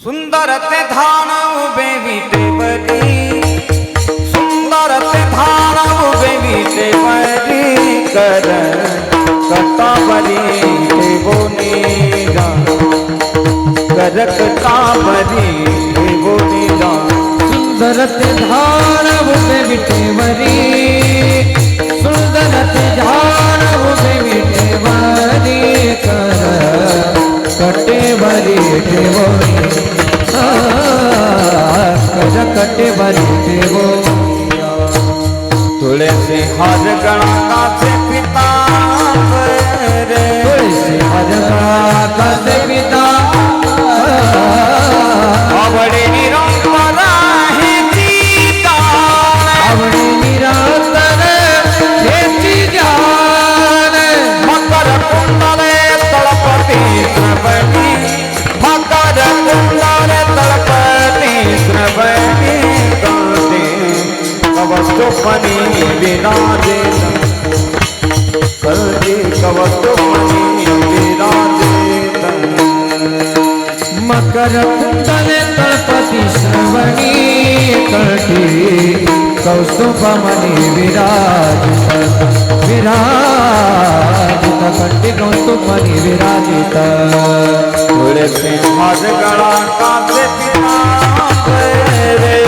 सुंदर ते धान उभे विटेवरी, सुंदर ते धान उभे विटेवरी, कर कटावरी देवोनी जान, कर कटावरी देवोनी जान। सुंदर ते धान उभे विटेवरी, सुंदर ते धान उभे विटेवरी, कर कटेवरी देवोनी, कर कटेवरी देवोनी। तुलसी हर गणा का से पिता रे, तुलसी हर गणा का से पिता, आवड़े निरंतर है चीता, आवड़े निरंतर है चीजान। मकर कुंडले तलपति श्रवणी, मकर कुंडले तलपति श्रवणी, कांते कवचोपनि विराजे, कांते कवचोपनि विराजे। मकर कुंडले तलपति श्रवणी, कंठी कौस्तुभमणि विराजित, विराजित कंठी कौस्तुभमणि विराजित। तुलसी हर गणा का से पिता रे,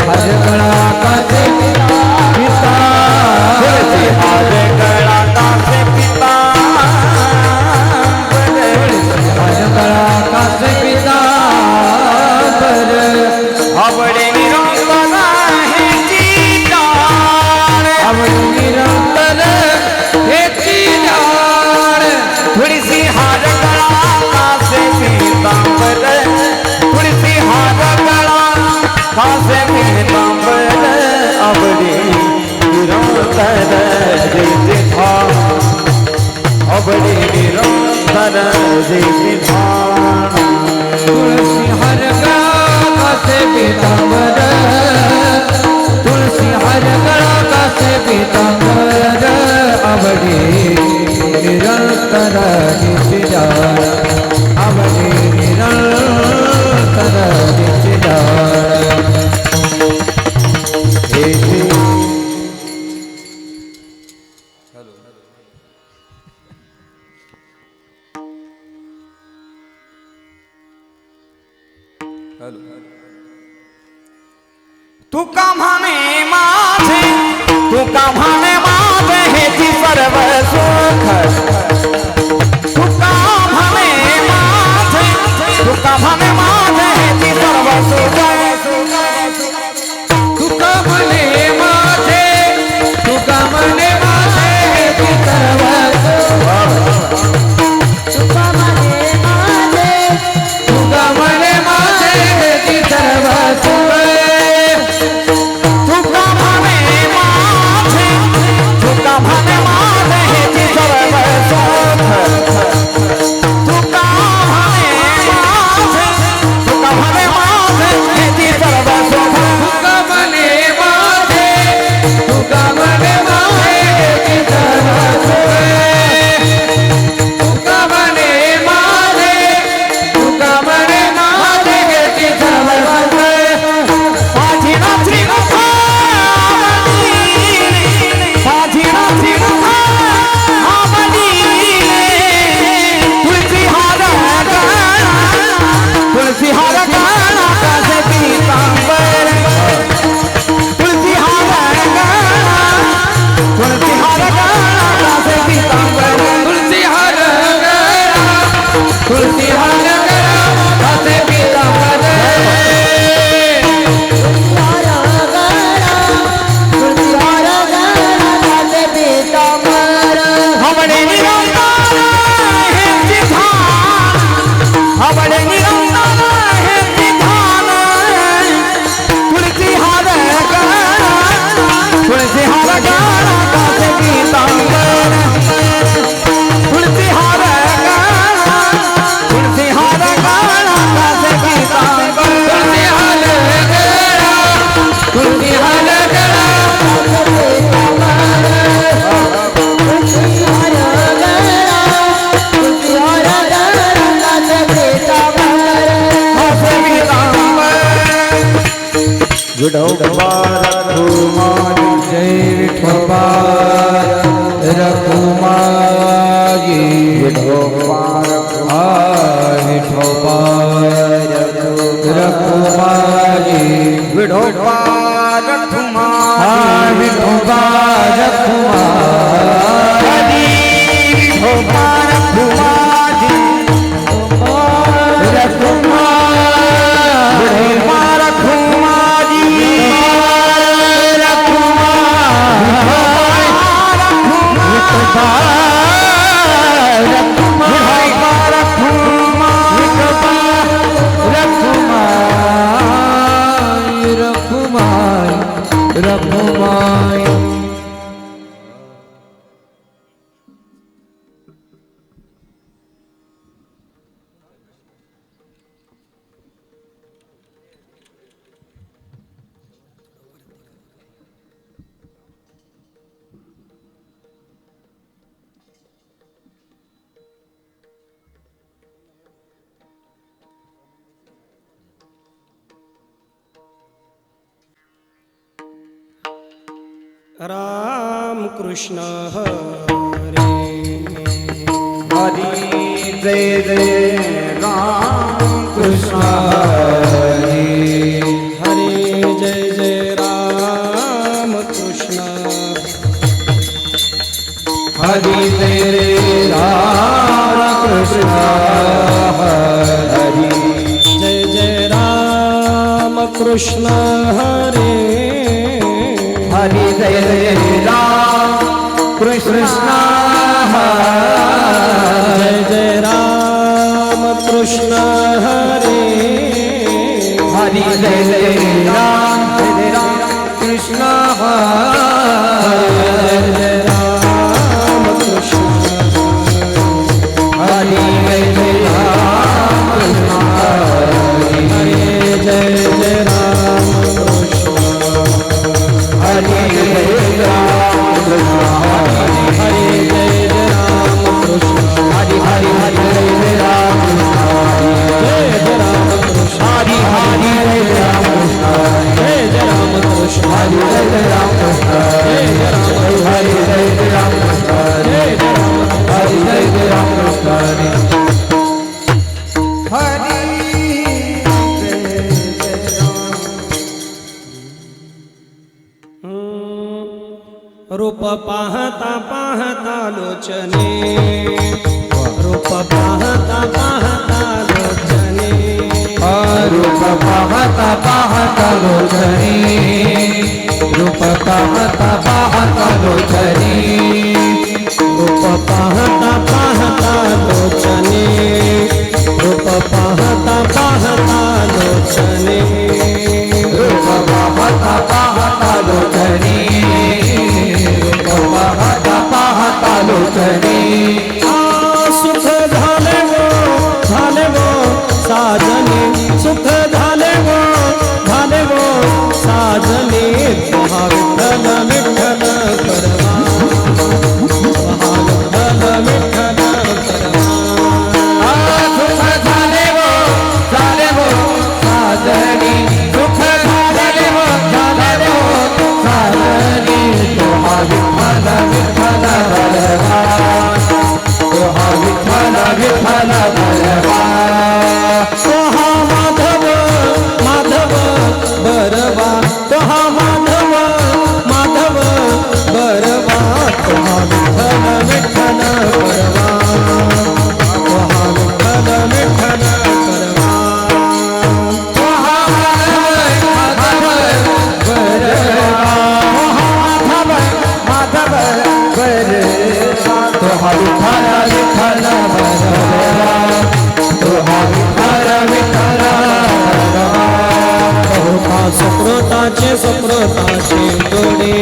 हर गणा का से पिता, तुलसी हर गणा का से पिता रे, हर गणा का से पिता, आवड़े निरंतर है चीतार, आवड़े निरंतर है चीजान। तुलसी हर गणा का से पीतांबर, तुलसी हर गणा का से पीतांबर, आवड़े निरंतर जैसे था, आवड़े निरंतर जैसे था। तुलसी हर गणा से पीतांबर, तुलसी हर गणा से पीतांबर, आवड़े निरंतर नित्यान, आवड़े निरंतर नित्यान। तुका म्हणे माझे, तुका म्हणे माझे हेची सर्व सुख, तुका म्हणे माझे, तुका म्हणे माझे हेची सर्व सुख, तुका म्हणे माझे, तुका म्हणे माझे हेची सर्व सुख, तुका म्हणे माझे, तुका म्हणे माझे हेची सर्व सुख, तुका म्हणे माझे, तुका म्हणे माझे हेची सर्व सुख, तुका म्हणे माझे, तुका म्हणे माझे हेची सर्व सुख, तुका म्हणे माझे, विठोबा रखुमाई जय विठोबा रखुमाई विठोबा विठोबा रखुमाई विठोबा रखुमाई विठोबा रखुमाई विठोबा रखुमाई रखुमाई राम कृष्ण हरे हरि जय जय राम कृष्ण हरे हरे जय जय राम कृष्ण हरि तेरे राम कृष्ण हरि जय जय राम कृष्ण हरे हरि जय राम कृष्ण जय जय राम कृष्ण हरे हरि जय राम कृष्ण जय जय राम कृष्ण हरि जय राम कृष्ण हरे जय जय राम कृष्ण हरि जय राम कृष्ण हरे जय जय राम कृष्ण हरि हरि हरि जय राम जय जय राम कृष्ण हरि हरि जय राम कृष्ण जय जय राम कृष्ण हरि जय राम कृष्ण जय जय राम हरि जय राम कृष्ण जय जय राम हरि जय राम कृष्ण हरि रूप पाहता पाहता लोचने रूप पाहता पाहता लोचने रूप पाहता पाहता लोचनी रूप पाहता पाहता लोचनी रूप पाहता पाहता लोचने रूप पाहता पाहता लोचने रूप पाहता पाहता लोचनी रूप पाहता पाहता लोचनी सुख झाले वो साजने सुख झाले वो साजने तुहा विठ्ठल विठ्ठल करवा तुहा विठ्ठल विठ्ठल करवा सुख झाले वो साजनी सुख झाले वो साजनी तुहा विठ्ठल विठ्ठल बलवा तुहा विठ्ठल विठ्ठल बलवा तोहा माधव माधव बरवा तोहा माधव माधव बरवा तोहा विठ्ठल विठ्ठल बरवा तोहा विठ्ठल विठ्ठल करवा तुहा माधव माधव बलवा तुहा विठ्ठल विठ्ठल बलवा तुहा विठ्ठल विठ्ठल बलवा बहुता सुकृताचे सुकृताचे जोडे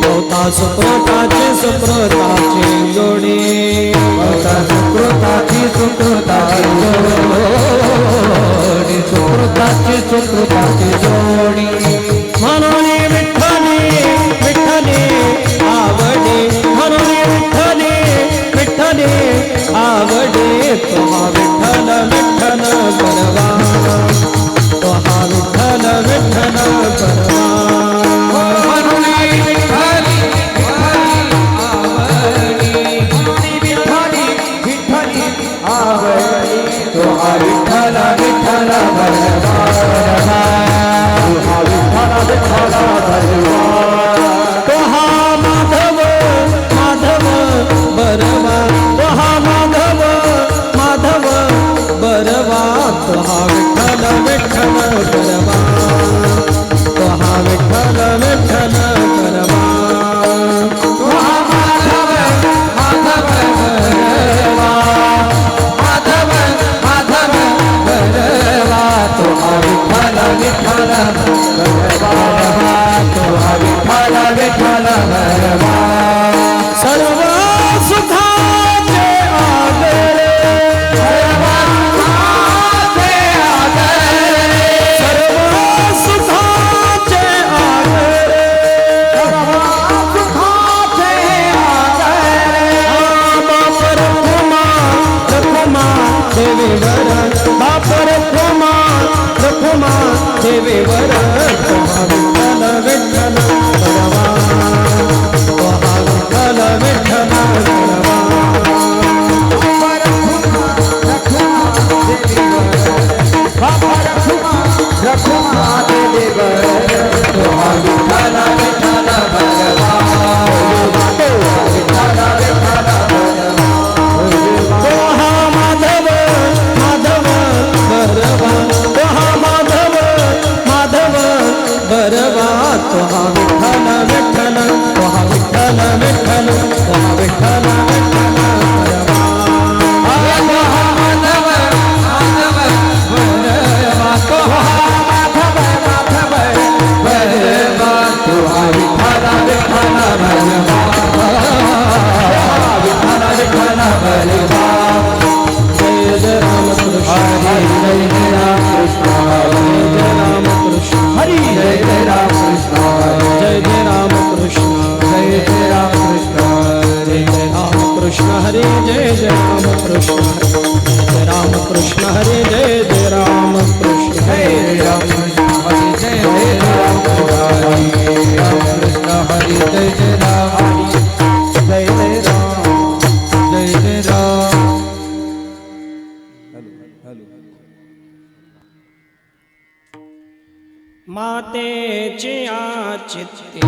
बहुता सुकृताचे सुकृताचे जोडे सुकृताची सुकृताची जोडी सुकृताची सुकृताची जोडी म्हणून विठ्ठले विठ्ठले आवडे म्हणून विठ्ठले विठ्ठले आवडे तुहा विठ्ठल विठ्ठल बरवा तुहा विठ्ठल विठ्ठल बरवा विठ्ठल करवा तो हा विठ्ठल विठ्ठल करवा तो हा माधव माधव भरवा माधव माधव भरवा तो हा विठ्ठल विठ्ठल भरवा तो हा विठ्ठल विठ्ठल भरवा सर्व सुखाचे आदरे सर्व सुखाचे आदरे सर्व सुखाचे आदरे सर्व सुखाचे आदरे बाप रखुमा रखुमा देवीवर बाप रखुमा रखुमा देवीवर विठ्ठल विठ्ठल करवा विठ्ठल विठ्ठल करवा रखुमा देवीवर तो हा विठ्ठल विठ्ठल भरवा विठ्ठल विठ्ठल भरवा तो हा माधव माधव बरवा तो हा माधव माधव बरवा तो हा विठ्ठल विठ्ठल तो हा विठ्ठल विठ्ठल तो हा विठ्ठल विठ्ठल बरवा माधव माधव भरवा तो हा माधव माधव भरवा तो हा विठ्ठल विठ्ठल भरवा विठ्ठल विठ्ठल भरवा जय जय राम कृष्ण जय जय राम कृष्ण जय राम कृष्ण हरि जय जय राम कृष्ण जय जय राम कृष्ण जय जय राम कृष्ण जय जय राम कृष्ण हरे जय जय राम कृष्ण जय राम कृष्ण हरे जय जय राम कृष्ण जय राम कृष्ण हरि जय जय राम कृष्ण हरि जय जय राम जय जय राम जय जय राम मातेची चित्ते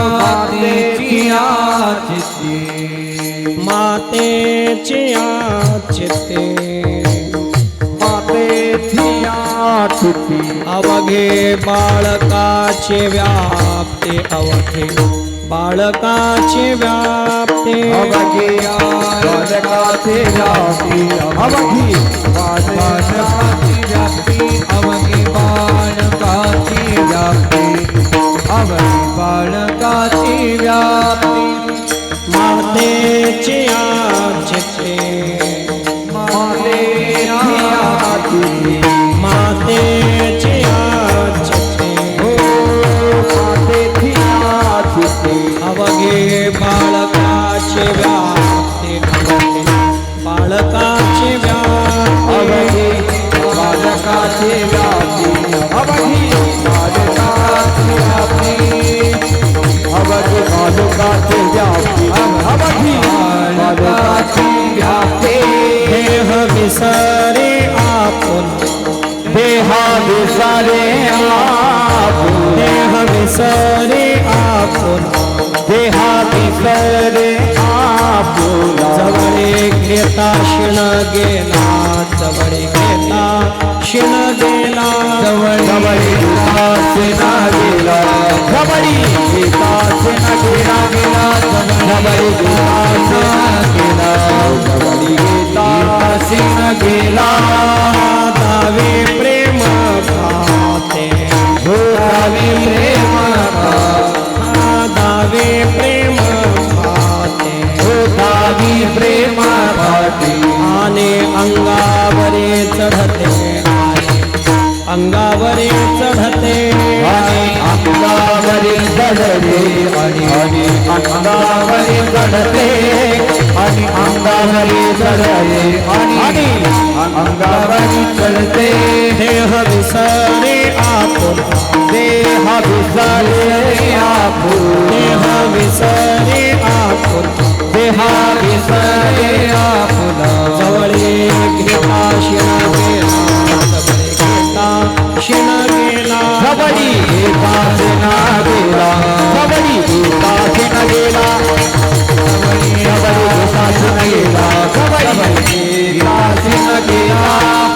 मातेची चित्ती मातेची चित्ते मातेची चित्ती अवघे बाळकाचे व्याप्ते अवघे बाळकाचे व्याप्ते अवघी बालकाचे व्यापी अवघी बालकाची व्यापी अवघी बालकाची व्यापी अवघी बालकाची व्यापी मातेची चित्ते मातेची मातेची चित्ते मातेची चित्ती अवघे बाळकाचे व्याप्ते अवघे बाळकाचे व्याप्ते अवघी बालकाचे व्यापी अवघी बालकाचे व्यापी अवघी बालकाचे व्यापी अवघी बालकाचे व्यापी देह विसरे आपण देहा विसरे आपण देह विसरे आपण देहा विसरे आपुला जवळे घेता शिण गेला जवळे घेता शिण गेला जवळी गीतासेना गेला जवळी गीतासेना गेला जवळी गीतासेना गेला जवळी गीतासेना गेला दावे प्रेम खाते हो दावे प्रेम दावे प्रेम खाते हो दावी प्रेम भाटी आने अंगावरे चढते अंगावरे चढते आणि अंगावरी चढते आणि अंगावरी चढते आणि अंगावरी चढते आणि अंगावरी चढते देह विसरे आपण देह विसरे आपण देह विसरे आपण देहा विसरे आपला जवळे घेता शिण गेला जवळे घेता शिण गेला जवळी गीतासेना गेला जवळी गीतासेना गेला जवळी गीतासेना गेला जवळी गीतासेना गेला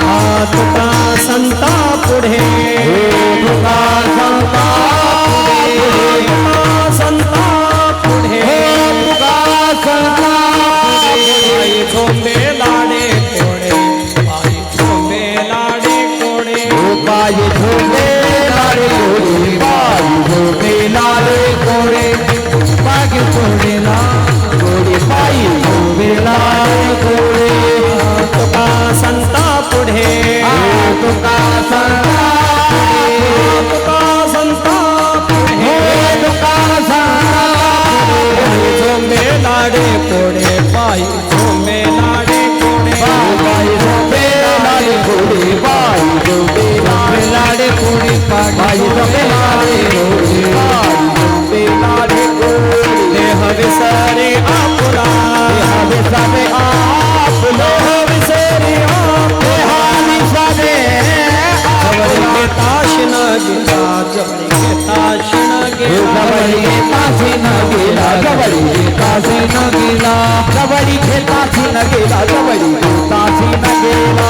हात बाई झोपे लाले कोरे बाई झोपे लाले कोरे बाग कोडेला कोरे बाई झोपे लाले कोरे तुका संता पुढे तुका संता तुका संता पुढे तुका संता झोंबे लाडे कोडे पायी झोंबे लाडे कोडे बाई झोपे लाले कोरे बाई झोपे लाडे कोडे बाई झोपे लाले कोरे बाई झोपे लाले कोरे देह विसरे आपुला विसरे आप देह विसरे आपुला विसरे जवळी घेताश न गेला जवळी घेताश न गेला जवळी तासी न गेला जवळी तासी न गेला जवळी तासी न गेला जवळी तासी न गेला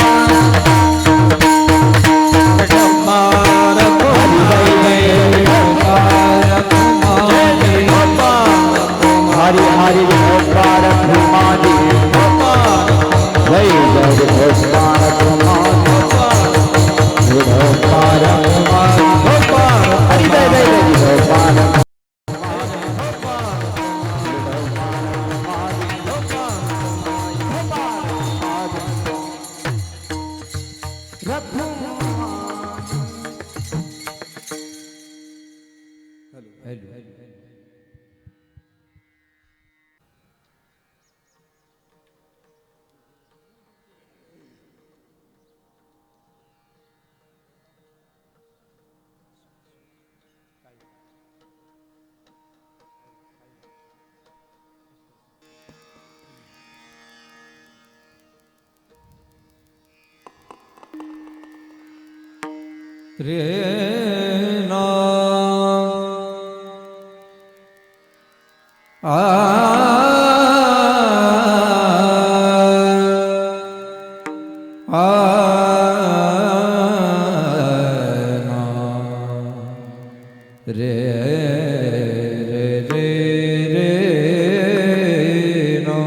बार हरि हरि भोपाल भ्रमादि जय जय भोपाल भ्रमादि भोपाल भ्रमादि हरि जय जय भोपाल रे ना रे रे रे रे नो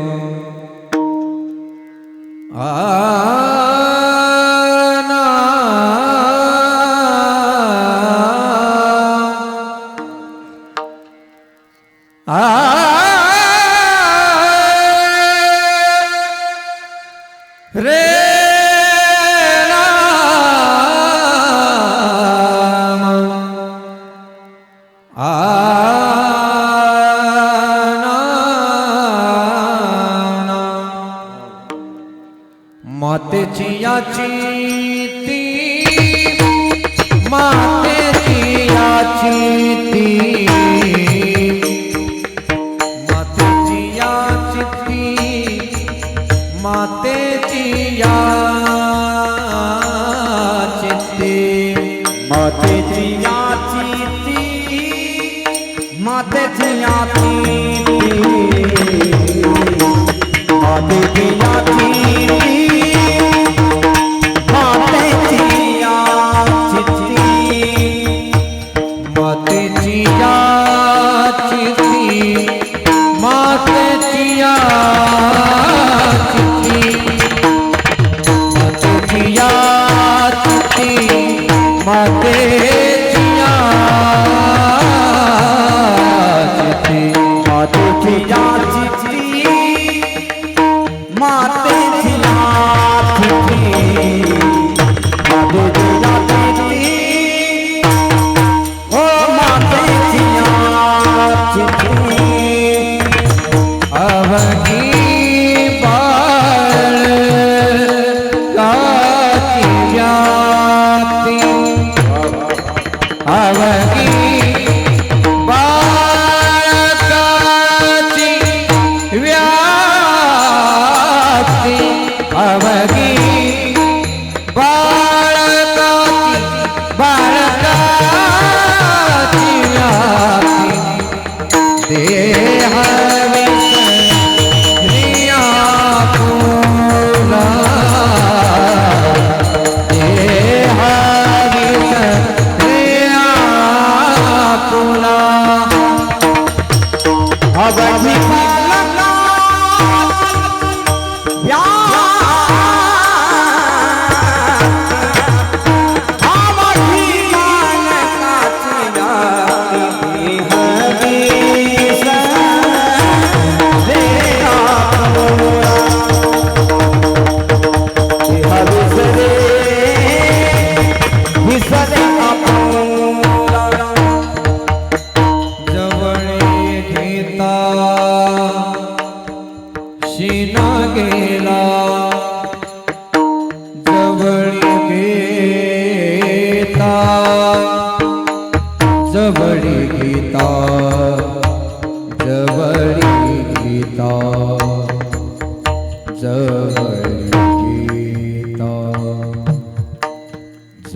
रे मातेची याची ती मातेची याची ती मातेची याची ती मातेची याची ती मातेची याची ती मातेची याची मातेची याची मातेची याची ती मातेची याची ती मातेची याची ती मातेची याची ती मातेची याची मातेची याची ओ मातेची याची अवगी बाळ काची व्याप्ती अवगी बाळ काची व्याप्ती अवगी बाळकाची व्याप्ती देह विसरिया तुला देह विसरिया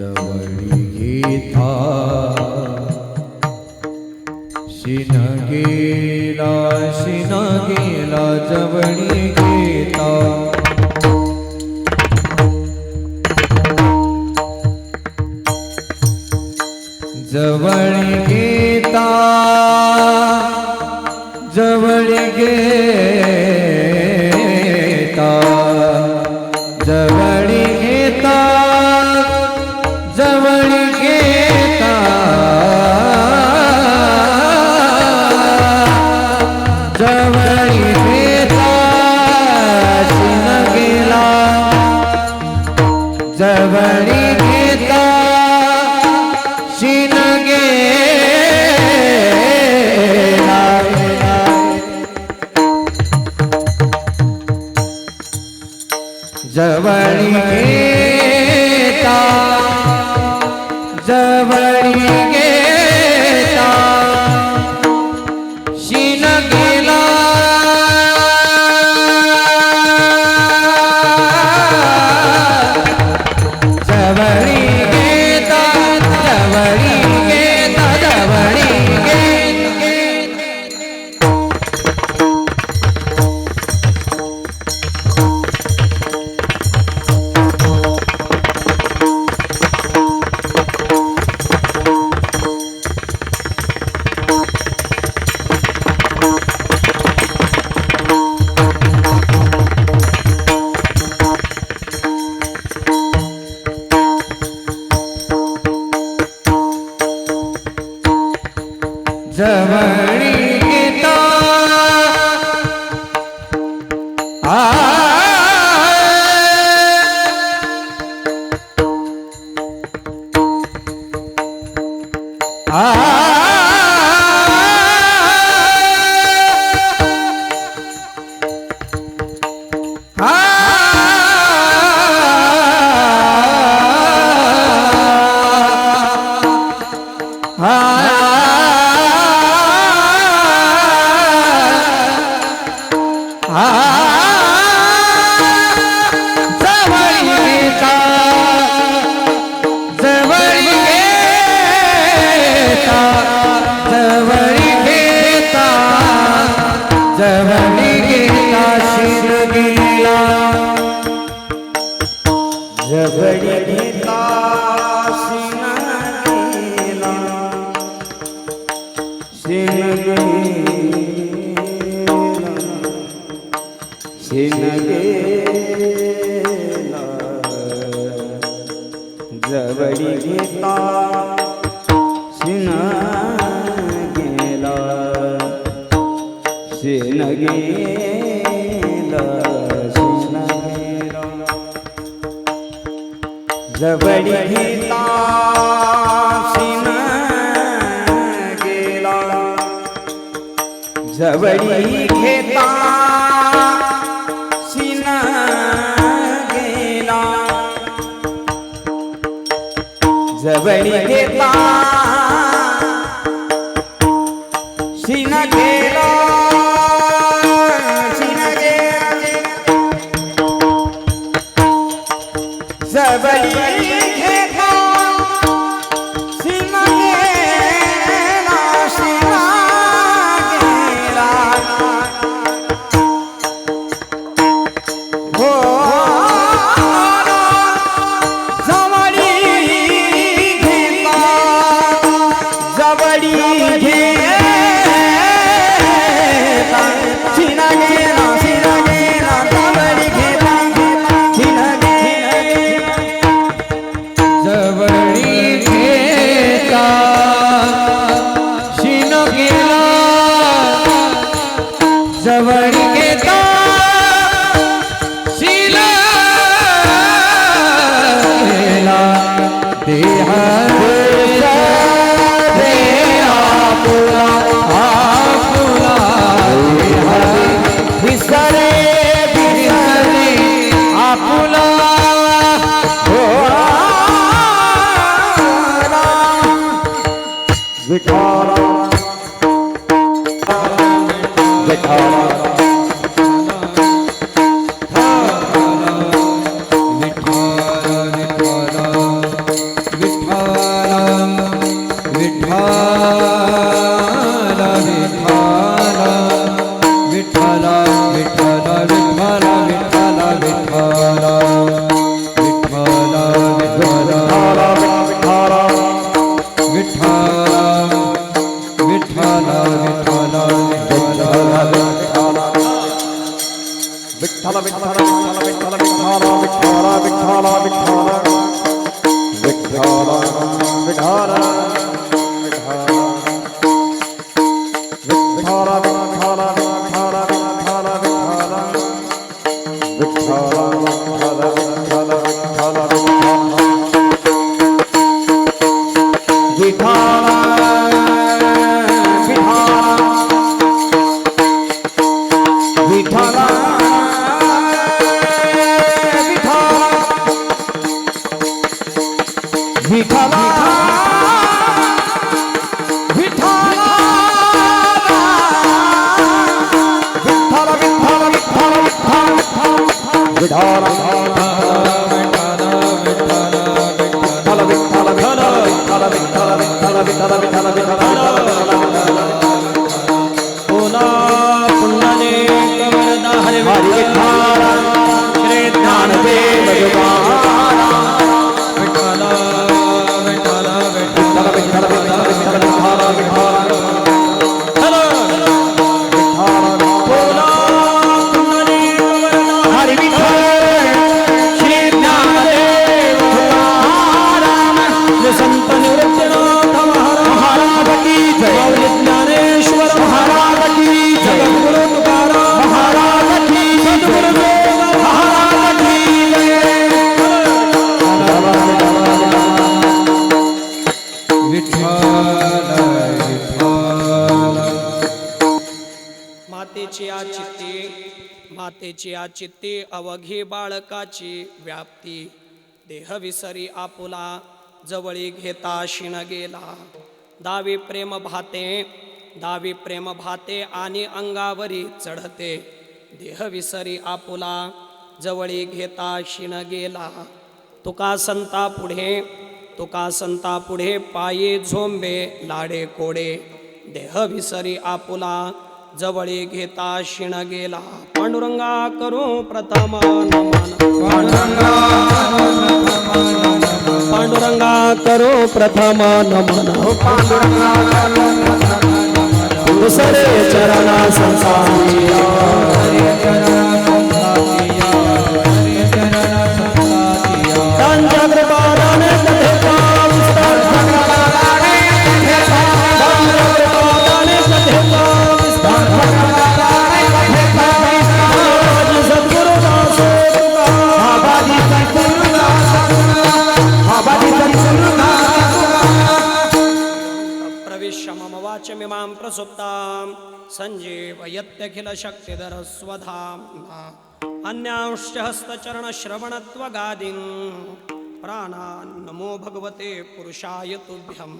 जवळी घेता शिन गेला जवळी घेता जवळी घेता जवळी घेता जवळी घेता जवळी घेता जवळी घेता शिन गेला जवळी घेता शिन गेला जवळी घेता जवळी घेता शिन गेला जवळी घेता जवळी घेता जवळी जवळी घेता जवळी घेता जवळी घेता जवळी घेता जवळी घेता शिन गेला जवळी घेता शिन गेला शिन गेला शिन गेला जवळी घेता शिन गेला शिन गेला शिन गेला जवळी घेता शिन गेला जवळी घेता शिन गेला जवळी घेता शिन गेला शिन गेला जवळी घेता शिन गेला शिन गेला हो जवळी घेता जवळी घेता शिन गेला शिन गेला जवळी घेता शिन गेला जवळी घेता शिन गेला जवळी घेता शिन गेला देह आपुला आपुला विसरे विसरे आपुला हो विठाला विठाला ओला पुंडलिक वरदा हरे विठ्ठल श्री ज्ञानदेव विठ्ठल विठ्ठल ओला पुंडलिक वरदा हरे विठ्ठल श्री ज्ञानदेव संत निवृत्तीनाथ महाराज की जय ज्ञानेश्वर महाराज की जय गुरु तुकाराम महाराज की सद्गुरुदेव महाराज की जय मातेची आ चित्ती अवघी बाळकाची व्याप्ती देह विसरी आपुला जवळी घेता शिण गेला दावी प्रेम भाते आणि अंगावरी चढते देह विसरी आपुला जवळी घेता शिण गेला तुका संता पुढे पायी झोंबे लाडे कोडे देह विसरी आपुला जवळी घेता शिण गेला पांडुरंगा करू प्रथम नमन पांडुरंगा करो प्रथम नमन दुसरे चरणा संसारी त्यांच्या कृपादाने कथेचा विस्तार सद्गुरुदास प्रविश्य मम वाचमिमां प्रसुप्तां सञ्जीवयत्यखिल शक्तिधर स्वधाम्ना अन्यांश्च हस्तचरणश्रवणत्वगादीन् प्राणान् नमो भगवते पुरुषाय तुभ्यं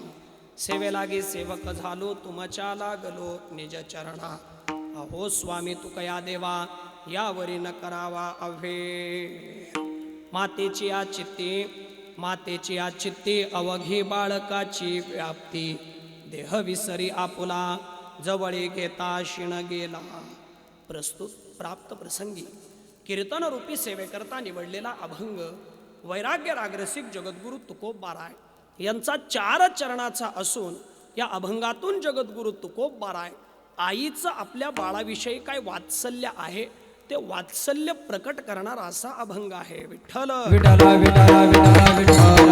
सेवेलागी सेवक झालो तुमच्या लागलो निज चरणा अहो स्वामी तू कया देवा यावरी न करावा अभे मातेची आ चित्ती अवघी बाळकाची व्याप्ती देह विसरी आपुला जवळी घेता शिण गेला प्रस्तुत प्राप्त प्रसंगी कीर्तन रूपी सेवेकरता निवडलेला अभंग वैराग्य रागरसिक जगद्गुरु तुकोबाराय यांचा 4 चरणाचा असून या अभंगातून जगद्गुरु तुकोबाराय आईचं आपल्या बाळाविषयी काय वात्सल्य आहे ते वात्सल्य प्रकट करणारा असा अभंग आहे विठ्ठल विठ्ठल विठ्ठल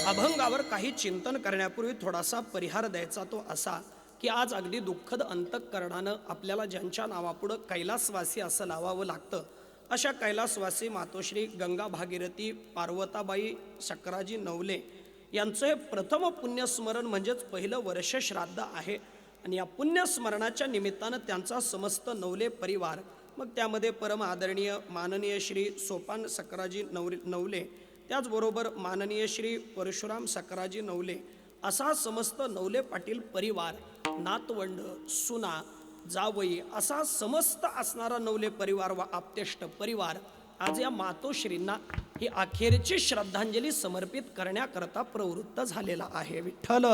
अभंगावर काही चिंतन करण्यापूर्वी थोडासा परिहार द्यायचा तो असा की आज अगदी दुःखद अंतःकरणानं आपल्याला ज्यांच्या नावापुढं कैलासवासी असं लावावं लागतं अशा कैलासवासी मातोश्री गंगा भागीरथी पार्वताबाई सक्राजी नवले यांचं हे प्रथम पुण्यस्मरण म्हणजेच पहिलं वर्ष श्राद्ध आहे आणि या पुण्यस्मरणाच्या निमित्तानं त्यांचा समस्त नवले परिवार मग त्यामध्ये परम आदरणीय माननीय श्री सोपान सक्राजी नवले त्याचबरोबर माननीय श्री परशुराम सक्राजी नवले असा समस्त नवले पाटील परिवार नातवंड सुना जावई असा समस्त असणारा नवले परिवार व आप्तेष्ट परिवार आज या मातोश्रींना ही अखेरची श्रद्धांजली समर्पित करण्याकरता प्रवृत्त झालेला आहे विठ्ठल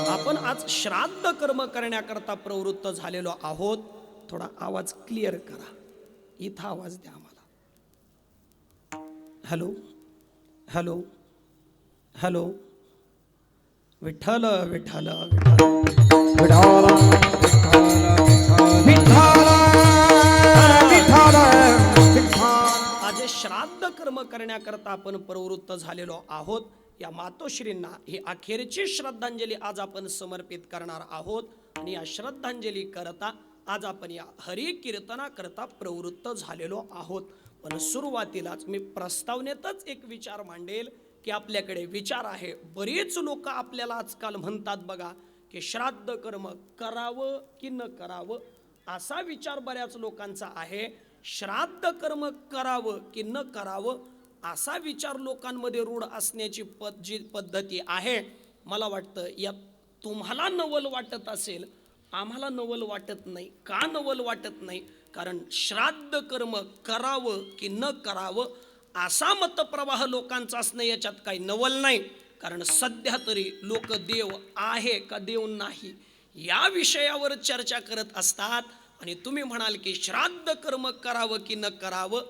आपण आज श्राद्ध कर्म करण्याकरता प्रवृत्त झालेलो आहोत थोडा आवाज क्लिअर करा इथं आवाज द्या आम्हाला hello hello hello. Vitthal Vitthal Vitthal. आज श्राद्ध कर्म करण्याकरता आपण प्रवृत्त झालेलो आहोत. या मातोश्रींना ही अखेरची श्रद्धांजली आज आपण समर्पित करणार आहोत. आणि या श्रद्धांजली करता आज आपण या हरी कीर्तना करता प्रवृत्त झालेलो आहोत. पण सुरुवातीलाच मी प्रस्तावनेतच एक विचार मांडेल की आपल्याकडे विचार आहे. बरीच लोक आपल्याला आजकाल म्हणतात बघा की श्राद्ध कर्म करावं की न करावं, असा विचार बऱ्याच लोकांचा आहे. श्राद्ध कर्म करावं की न करावं असा विचार लोकांमध्ये रूढ असण्याची जी पद्धती आहे, मला वाटतं या तुम्हाला नवल वाटत असेल, आम्हाला नवल वाटत नाही. का नवल वाटत नाही? कारण श्राद्ध कर्म करावं की न करावं असा मतप्रवाह लोकांचा असणं याच्यात काही नवल नाही. कारण सध्या तरी लोक देव आहे का देव नाही या विषयावर चर्चा करत असतात. आणि तुम्ही म्हणाल की श्राद्ध कर्म करावं की न करावं,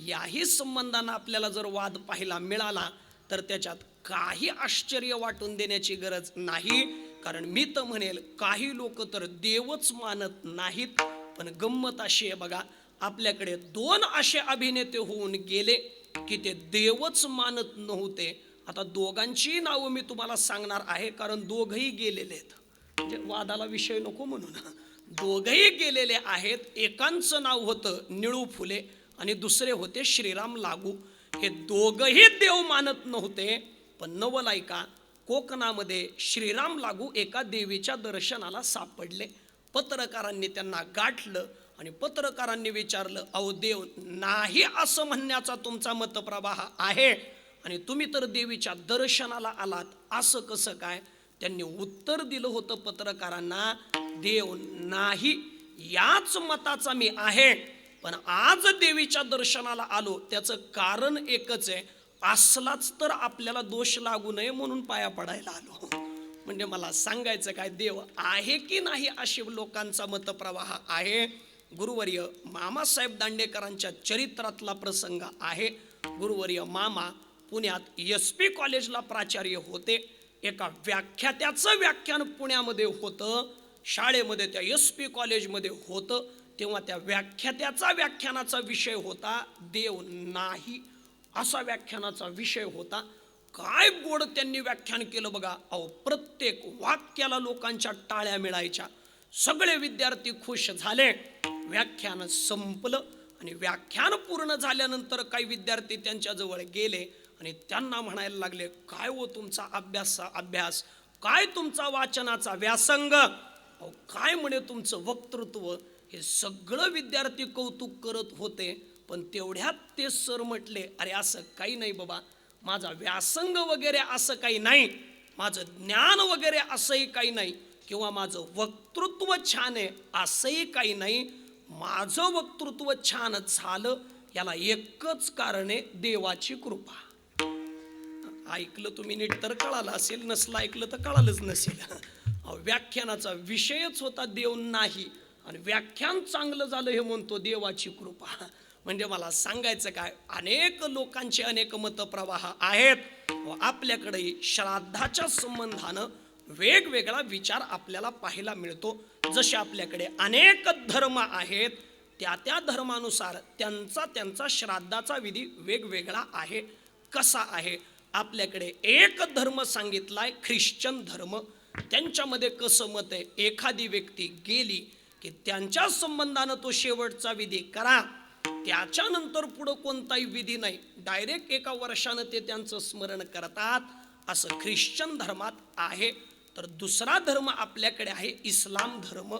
याही संबंधानं आपल्याला जर वाद पाहायला मिळाला तर त्याच्यात काही आश्चर्य वाटून देण्याची गरज नाही. कारण मी तर म्हणेल काही लोक तर देवच मानत नाहीत. पण गंमत अशी आहे बघा, आपल्याकडे 2 असे अभिनेते होऊन गेले की ते देवच मानत नव्हते. आता दोघांची नावं मी तुम्हाला सांगणार आहे, कारण दोघंही गेलेले आहेत. म्हणजे वादाला विषय नको म्हणून, दोघंही गेलेले आहेत. एकांचं नाव होतं निळू फुले आणि दुसरे होते श्रीराम लागू. हे दोघंही देव मानत नव्हते. पण नवल ऐका, कोकणामध्ये श्रीराम लागू एका देवीच्या दर्शनाला सापडले. पत्रकारांनी त्यांना गाठलं आणि पत्रकारांनी विचारलं, अहो देव नाही असं म्हणण्याचा तुमचा मतप्रवाह आहे आणि तुम्ही तर देवीच्या दर्शनाला आलात, असं कसं काय? त्यांनी उत्तर दिलं होतं पत्रकारांना, देव नाही याच मताचा मी आहे, पण आज देवीच्या दर्शनाला आलो त्याचं कारण एकच आहे, असलाच तर आपल्याला दोष लागू नये म्हणून पाया पडायला आलो. म्हणजे मला सांगायचं काय, देव आहे की नाही अशी लोकांचा मतप्रवाह आहे. गुरुवर्य मामासाहेब दांडेकरांच्या चरित्रातला प्रसंग आहे. गुरुवर्य मामा पुण्यात SP कॉलेजला प्राचार्य होते. एका व्याख्यात्याचं व्याख्यान पुण्यामध्ये होतं, शाळेमध्ये त्या SP कॉलेजमध्ये होतं. तेव्हा त्या व्याख्यात्याचा व्याख्यानाचा विषय होता देव नाही, असा व्याख्यानाचा विषय होता. काय गोड त्यांनी व्याख्यान केलं बघा. अहो प्रत्येक वाक्याला लोकांच्या टाळ्या मिळायच्या. सगळे विद्यार्थी खुश झाले. व्याख्यान संपलं आणि व्याख्यान पूर्ण झाल्यानंतर काही विद्यार्थी त्यांच्याजवळ गेले आणि त्यांना म्हणायला लागले, काय हो तुमचा अभ्यास, काय तुमचा वाचनाचा व्यासंग, अहो काय म्हणे तुमचं वक्तृत्व. हे सगळं विद्यार्थी कौतुक करत होते. पण तेवढ्यात ते सर म्हटले, अरे असं काही नाही बाबा, माझा व्यासंग वगैरे असं काही नाही, माझं ज्ञान वगैरे असंही काही नाही, किंवा माझं वक्तृत्व छान आहे असंही काही नाही. माझं वक्तृत्व छान झालं याला एकच कारण आहे, देवाची कृपा. ऐकलं तुम्ही नीट तर कळालं असेल, नसलं ऐकलं तर कळालंच नसेल. व्याख्यानाचा विषयच होता देव नाही आणि व्याख्यान चांगलं झालं हे म्हणतो देवाची कृपा. म्हणजे मला सांगायचं काय, अनेक लोकांचे अनेक मतप्रवाह आहेत. आपल्याकडे श्राद्धाच्या संबंधानं वेगवेगळा विचार आपल्याला पाहायला मिळतो. जसे आपल्याकडे अनेक धर्म आहेत, त्या धर्मानुसार त्यांचा श्राद्धाचा विधी वेगवेगळा आहे. कसा आहे? आपल्याकडे एक धर्म सांगितलाय, ख्रिश्चन धर्म. त्यांच्यामध्ये कसं मत आहे, एखादी व्यक्ती गेली की त्यांच्या संबंधानं तो शेवटचा विधी करा, त्याच्यानंतर पुढं कोणताही विधी नाही, डायरेक्ट एका वर्षानं ते त्यांचं स्मरण करतात, असं ख्रिश्चन धर्मात आहे. तर दुसरा धर्म आपल्याकडे आहे इस्लाम धर्म.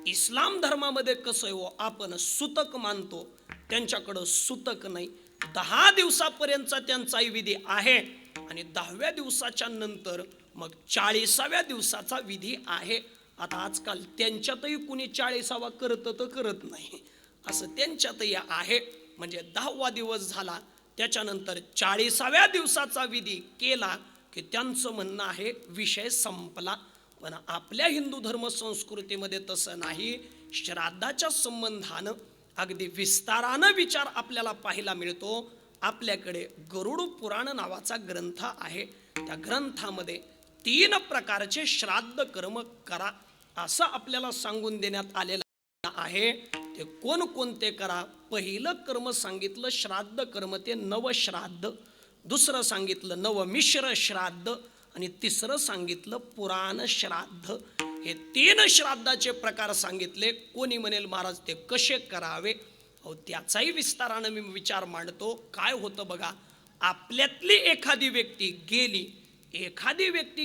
इस्लाम धर्मामध्ये कसं आहे, आपण सुतक मानतो, त्यांच्याकडं सुतक नाही. 10 दिवसापर्यंतचा त्यांचाही विधी आहे आणि 10व्या दिवसाच्या नंतर मग 40व्या दिवसाचा विधी आहे. आता आजकाल त्यांच्यातही कुणी 40वा करतं तर करत नाही, असं त्यांच्यातही आहे. म्हणजे 10वा दिवस झाला त्याच्यानंतर 40व्या दिवसाचा विधी केला की त्यांचं म्हणणं आहे विषय संपला. पण आपल्या हिंदू धर्म संस्कृतीमध्ये तसं नाही. श्राद्धाच्या संबंधानं अगदी विस्तारानं विचार आपल्याला पाहायला मिळतो. आपल्याकडे गरुड पुराण नावाचा ग्रंथ आहे. त्या ग्रंथामध्ये 3 प्रकारचे श्राद्ध कर्म करा असं आपल्याला सांगून देण्यात आलेलं आहे. ते कोणकोणते करा? पहिलं कर्म सांगितलं श्राद्ध कर्म, ते नवश्राद्ध. दुसरं सांगितलं नवमिश्र श्राद्ध आणि तिसरं सांगितलं पुराण श्राद्ध. हे 3 श्राद्धाचे प्रकार सांगितले. कोणी म्हणेल महाराज ते कसे करावे? अहो त्याचाही विस्तारानं मी विचार मांडतो. काय होतं बघा, आपल्यातली एखादी व्यक्ती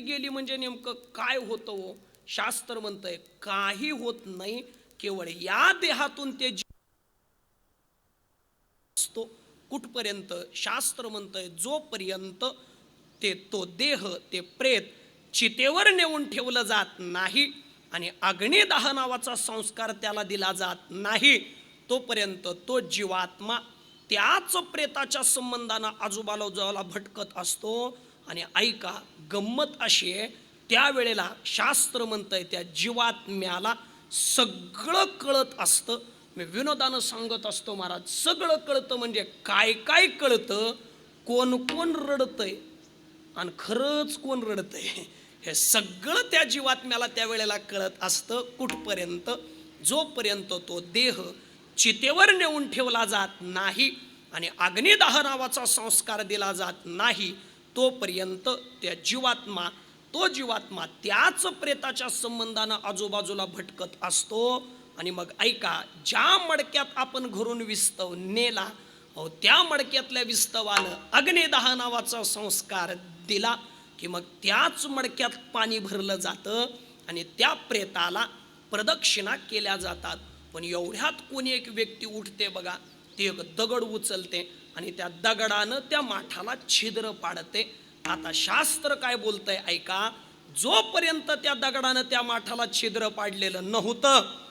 गेली म्हणजे नेमकं काय होतं हो? शास्त्र म्हणतंय काही होत नाही, केवळ या देहातून ते असतो. कुठपर्यंत? शास्त्र म्हणतंय जोपर्यंत तो देह, ते प्रेत चितेवर नेऊन ठेवलं जात नाही आणि अग्निदाह नावाचा संस्कार त्याला दिला जात नाही, तोपर्यंत तो जीवात्मा त्याच प्रेताच्या संबंधानं आजूबाजूला भटकत असतो. आणि ऐका, गंमत अशी आहे, त्यावेळेला शास्त्र म्हणतंय त्या जीवात्म्याला सगळं कळत असतं. मी विनोदानं सांगत असतो महाराज, सगळं कळतं म्हणजे काय काय कळतं? कोण कोण रडतंय आणि खरंच कोण रडतंय हे सगळं त्या जीवात्म्याला त्यावेळेला कळत असतं. कुठपर्यंत? जोपर्यंत तो देह चितेवर नेऊन ठेवला जात नाही आणि अग्निदाह नावाचा संस्कार दिला जात नाही, तोपर्यंत तो जीवात्मा त्याच प्रेताच्या संबंधानं आजूबाजूला भटकत असतो. आणि मग ऐका, ज्या मडक्यात आपण घरून विस्तव नेला, त्या मडक्यातल्या विस्तवानं अग्निदाह नावाचा संस्कार दिला की मग त्याच मडक्यात पाणी भरलं जातं आणि त्या प्रेताला प्रदक्षिणा केल्या जातात. पण एवढ्यात कोणी एक व्यक्ती उठते बघा, ती एक दगड उचलते आणि त्या दगडानं त्या माठाला छिद्र पाडते. आता शास्त्र काय बोलतंय ऐका, जोपर्यंत त्या दगडानं त्या माठाला छिद्र पाडलेलं नव्हतं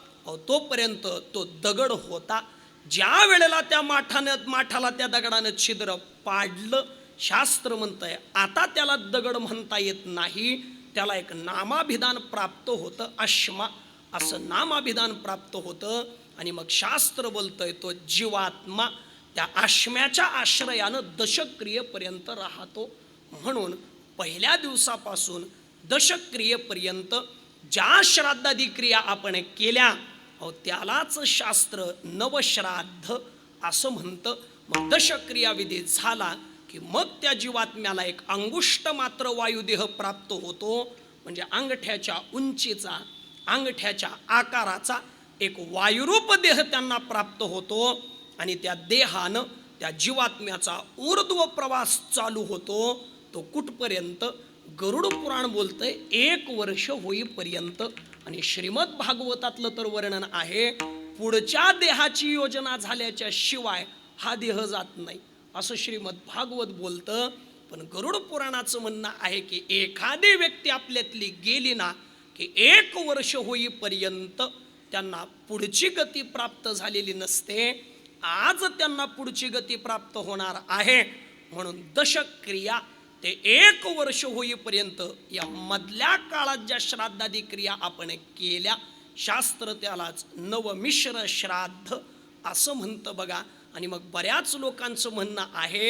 तोपर्यंत तो दगड होता. ज्या वेळेला त्या माठाला त्या दगडानं छिद्र पाडलं, शास्त्र म्हणतंय आता त्याला दगड म्हणता येत नाही, त्याला एक नामाभिधान प्राप्त होतं, अश्मा असं नामाभिधान प्राप्त होतं. आणि मग शास्त्र बोलतंय तो जीवात्मा त्या आश्म्याच्या आश्रयानं दशक्रियेपर्यंत राहतो. म्हणून पहिल्या दिवसापासून दशक्रियेपर्यंत ज्या श्राद्धादी क्रिया आपण केल्या त्यालाच शास्त्र नवश्राद्ध असं म्हणतं. मग दशक्रिया विधी झाला की मग त्या जीवात्म्याला एक अंगुष्ठ मात्र वायुदेह प्राप्त होतो. म्हणजे अंगठ्याच्या उंचीचा, अंगठ्याच्या आकाराचा एक वायुरूप देह त्यांना प्राप्त होतो. आणि त्या देहानं त्या जीवात्म्याचा ऊर्ध्व प्रवास चालू होतो. तो कुठपर्यंत? गरुड पुराण बोलतंय 1 वर्ष होईपर्यंत. आणि श्रीमद भागवतातलं तर वर्णन आहे, पुढच्या देहाची योजना झाल्याच्या शिवाय हा देह जात नाही असं श्रीमद भागवत बोलतं. पण गरुड पुराणाचं म्हणणं आहे की एखादी व्यक्ती आपल्यातली गेली ना की 1 वर्ष होईपर्यंत त्यांना पुढची गती प्राप्त झालेली नसते. आज त्यांना पुढची गती प्राप्त होणार आहे. म्हणून दशक्रिया ते 1 वर्ष होईपर्यंत या मधल्या काळात ज्या श्राद्धादी क्रिया आपण केल्या, शास्त्र त्यालाच नवमिश्र श्राद्ध असं म्हणतं बघा. आणि मग बऱ्याच लोकांचं म्हणणं आहे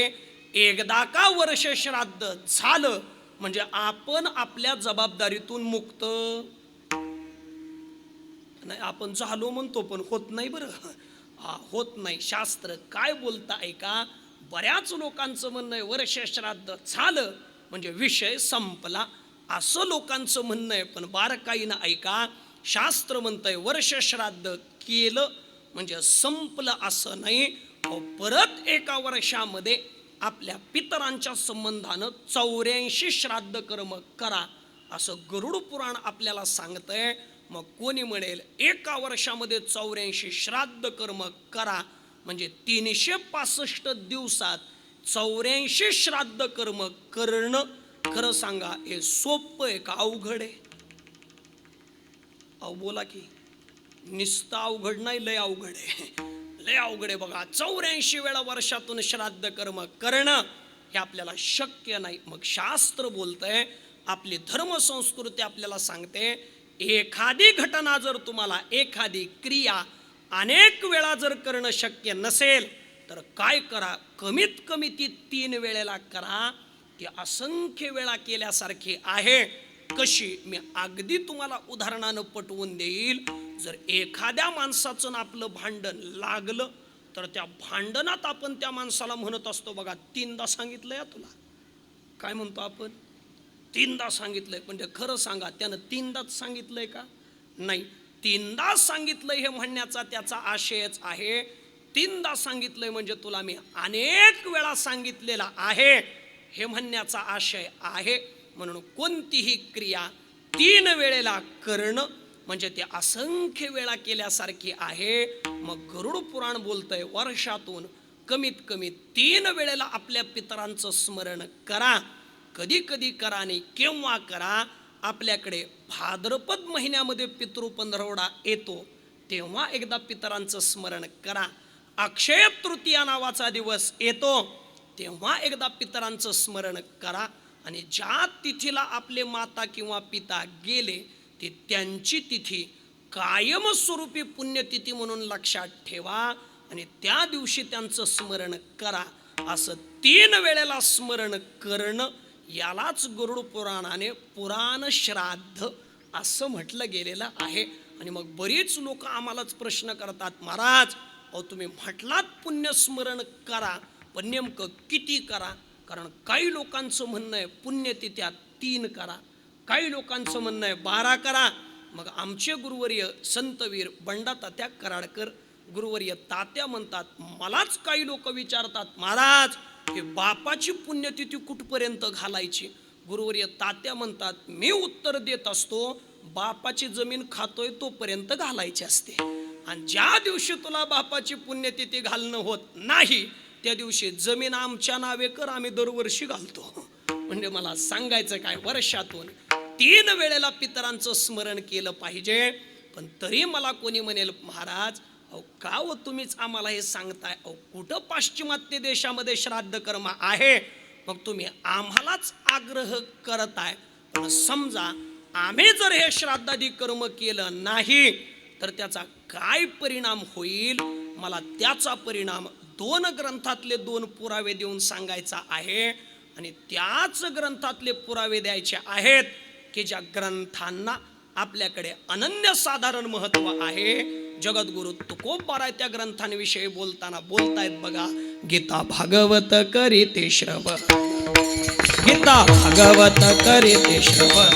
एकदा का वर्ष श्राद्ध झालं म्हणजे आपण आपल्या जबाबदारीतून मुक्त नाही. आपण झालो म्हणतो पण होत नाही बरं, होत नाही. शास्त्र काय बोलतं ऐका, बऱ्याच लोकांचं म्हणणं आहे वर्ष श्राद्ध झालं म्हणजे विषय संपला असं लोकांचं म्हणणं आहे. पण बारकाईनं ऐका, शास्त्र म्हणतंय वर्ष श्राद्ध केलं म्हणजे संपलं असं नाही. परत 1 वर्षामध्ये आपल्या पितरांच्या संबंधानं 84 श्राद्ध कर्म करा असं गरुड पुराण आपल्याला सांगतंय. मग कोणी म्हणेल 1 वर्षामध्ये 84 श्राद्ध कर्म करा म्हणजे 365 दिवसात 84 श्राद्ध कर्म करणं, खरं सांगा हे सोपं आहे का अवघड आहे? अहो बोला की, निस्ता अवघड नाही, लय अवघड आहे, लय अवघड आहे. बघा 84 वेळा वर्षातून श्राद्ध कर्म करणं हे आपल्याला शक्य नाही. मग शास्त्र बोलतंय, आपली धर्मसंस्कृती आपल्याला सांगते, एखादी घटना जर तुम्हाला, एखादी क्रिया अनेक वेळा जर करणं शक्य नसेल तर काय करा, कमीत कमी ती 3 वेळेला करा. ती असंख्य वेळा केल्यासारखी आहे. कशी, मी अगदी तुम्हाला उदाहरणानं पटवून देईल. जर एखाद्या माणसाचं ना आपलं भांडण लागलं तर त्या भांडणात आपण त्या माणसाला म्हणत असतो बघा, 3दा सांगितलंय तुला. काय म्हणतो आपण? 3दा सांगितलंय. म्हणजे खरं सांगा, त्यानं 3दाच सांगितलंय का? नाही, 3दा सांगितलंय हे म्हणण्याचा त्याचा आशयच आहे. 3दा सांगितलंय म्हणजे तुला मी अनेक वेळा सांगितलेला आहे हे म्हणण्याचा आशय आहे. म्हणून कोणतीही क्रिया 3 वेळेला करणं म्हणजे ते असंख्य वेळा केल्यासारखी आहे. मग गरुड पुराण बोलतंय, वर्षातून कमीत कमी 3 वेळेला आपल्या पितरांचं स्मरण करा. कधी कधी करा आणि केव्हा करा. आपल्याकडे भाद्रपद महिन्यामध्ये पितृ पंधरवडा येतो तेव्हा एकदा पितरांचं स्मरण करा. अक्षय तृतीया नावाचा दिवस येतो तेव्हा एकदा पितरांचं स्मरण करा. आणि ज्या तिथीला आपले माता किंवा पिता गेले ती त्यांची तिथी कायमस्वरूपी पुण्यतिथी म्हणून लक्षात ठेवा आणि त्या दिवशी त्यांचं स्मरण करा. असं 3 वेळेला स्मरण करणं यालाच गरुड पुराणाने पुराण श्राद्ध असं म्हटलं गेलेलं आहे. आणि मग बरीच लोक आम्हालाच प्रश्न करतात, महाराज अहो तुम्ही म्हटलात पुण्यस्मरण करा, पण नेमकं किती करा? कारण काही लोकांचं म्हणणं आहे पुण्यतिथ्या 3 करा, काही लोकांचं म्हणणं आहे 12 करा. मग आमचे गुरुवर्य संतवीर बंडातात्या कराडकर गुरुवर्य तात्या म्हणतात, मलाच काही लोक विचारतात, महाराज हे बापाची पुण्यतिथी कुठपर्यंत घालायची? गुरुवर्य तात्या म्हणतात, मी उत्तर देत असतो, बापाची जमीन खातोय तोपर्यंत घालायची असते. आणि ज्या दिवशी तुला बापाची पुण्यतिथी घालणं होत नाही त्या दिवशी जमीन आमच्या नावे कर, आम्ही दरवर्षी घालतो. म्हणजे मला सांगायचं काय, वर्षातून 3 वेळेला पितरांचं स्मरण केलं पाहिजे. पण तरी मला कोणी म्हणेल, महाराज अहो का व तुम्हीच आम्हाला हे सांगताय? अहो कुठं पाश्चिमात्य देशामध्ये श्राद्ध कर्म आहे? मग तुम्ही आम्हालाच आग्रह करताय. पण समजा आम्ही जर हे श्राद्धादी कर्म केलं नाही तर त्याचा काय परिणाम होईल? मला त्याचा परिणाम 2 ग्रंथातले 2 पुरावे देऊन सांगायचा आहे. आणि त्याच ग्रंथातले पुरावे द्यायचे आहेत की ज्या ग्रंथांना आपल्याकडे अनन्यसाधारण महत्व आहे. जगद्गुरु तुकोबाराय त्या ग्रंथांविषयी बोलताना बोलतायत बघा, गीता भागवत करीते श्रवण, गीता भागवत करीते श्रवण,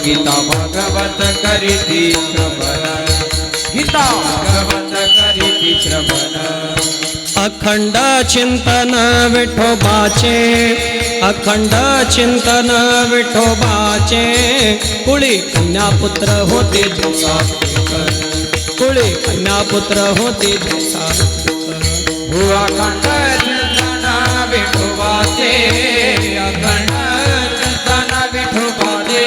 गीता भागवत करीती श्रवण, गीता भागवत करीती श्रवण. अखंड चिंतन विठोबाचे, अखंड चिंतन विठोबाचे, कुळी कन्यापुत्र होते सात्विक, कुळी कन्यापुत्र होते सात्विक. अखंड चिंतन विठोबाचे, अखंड चिंतन विठोबाचे,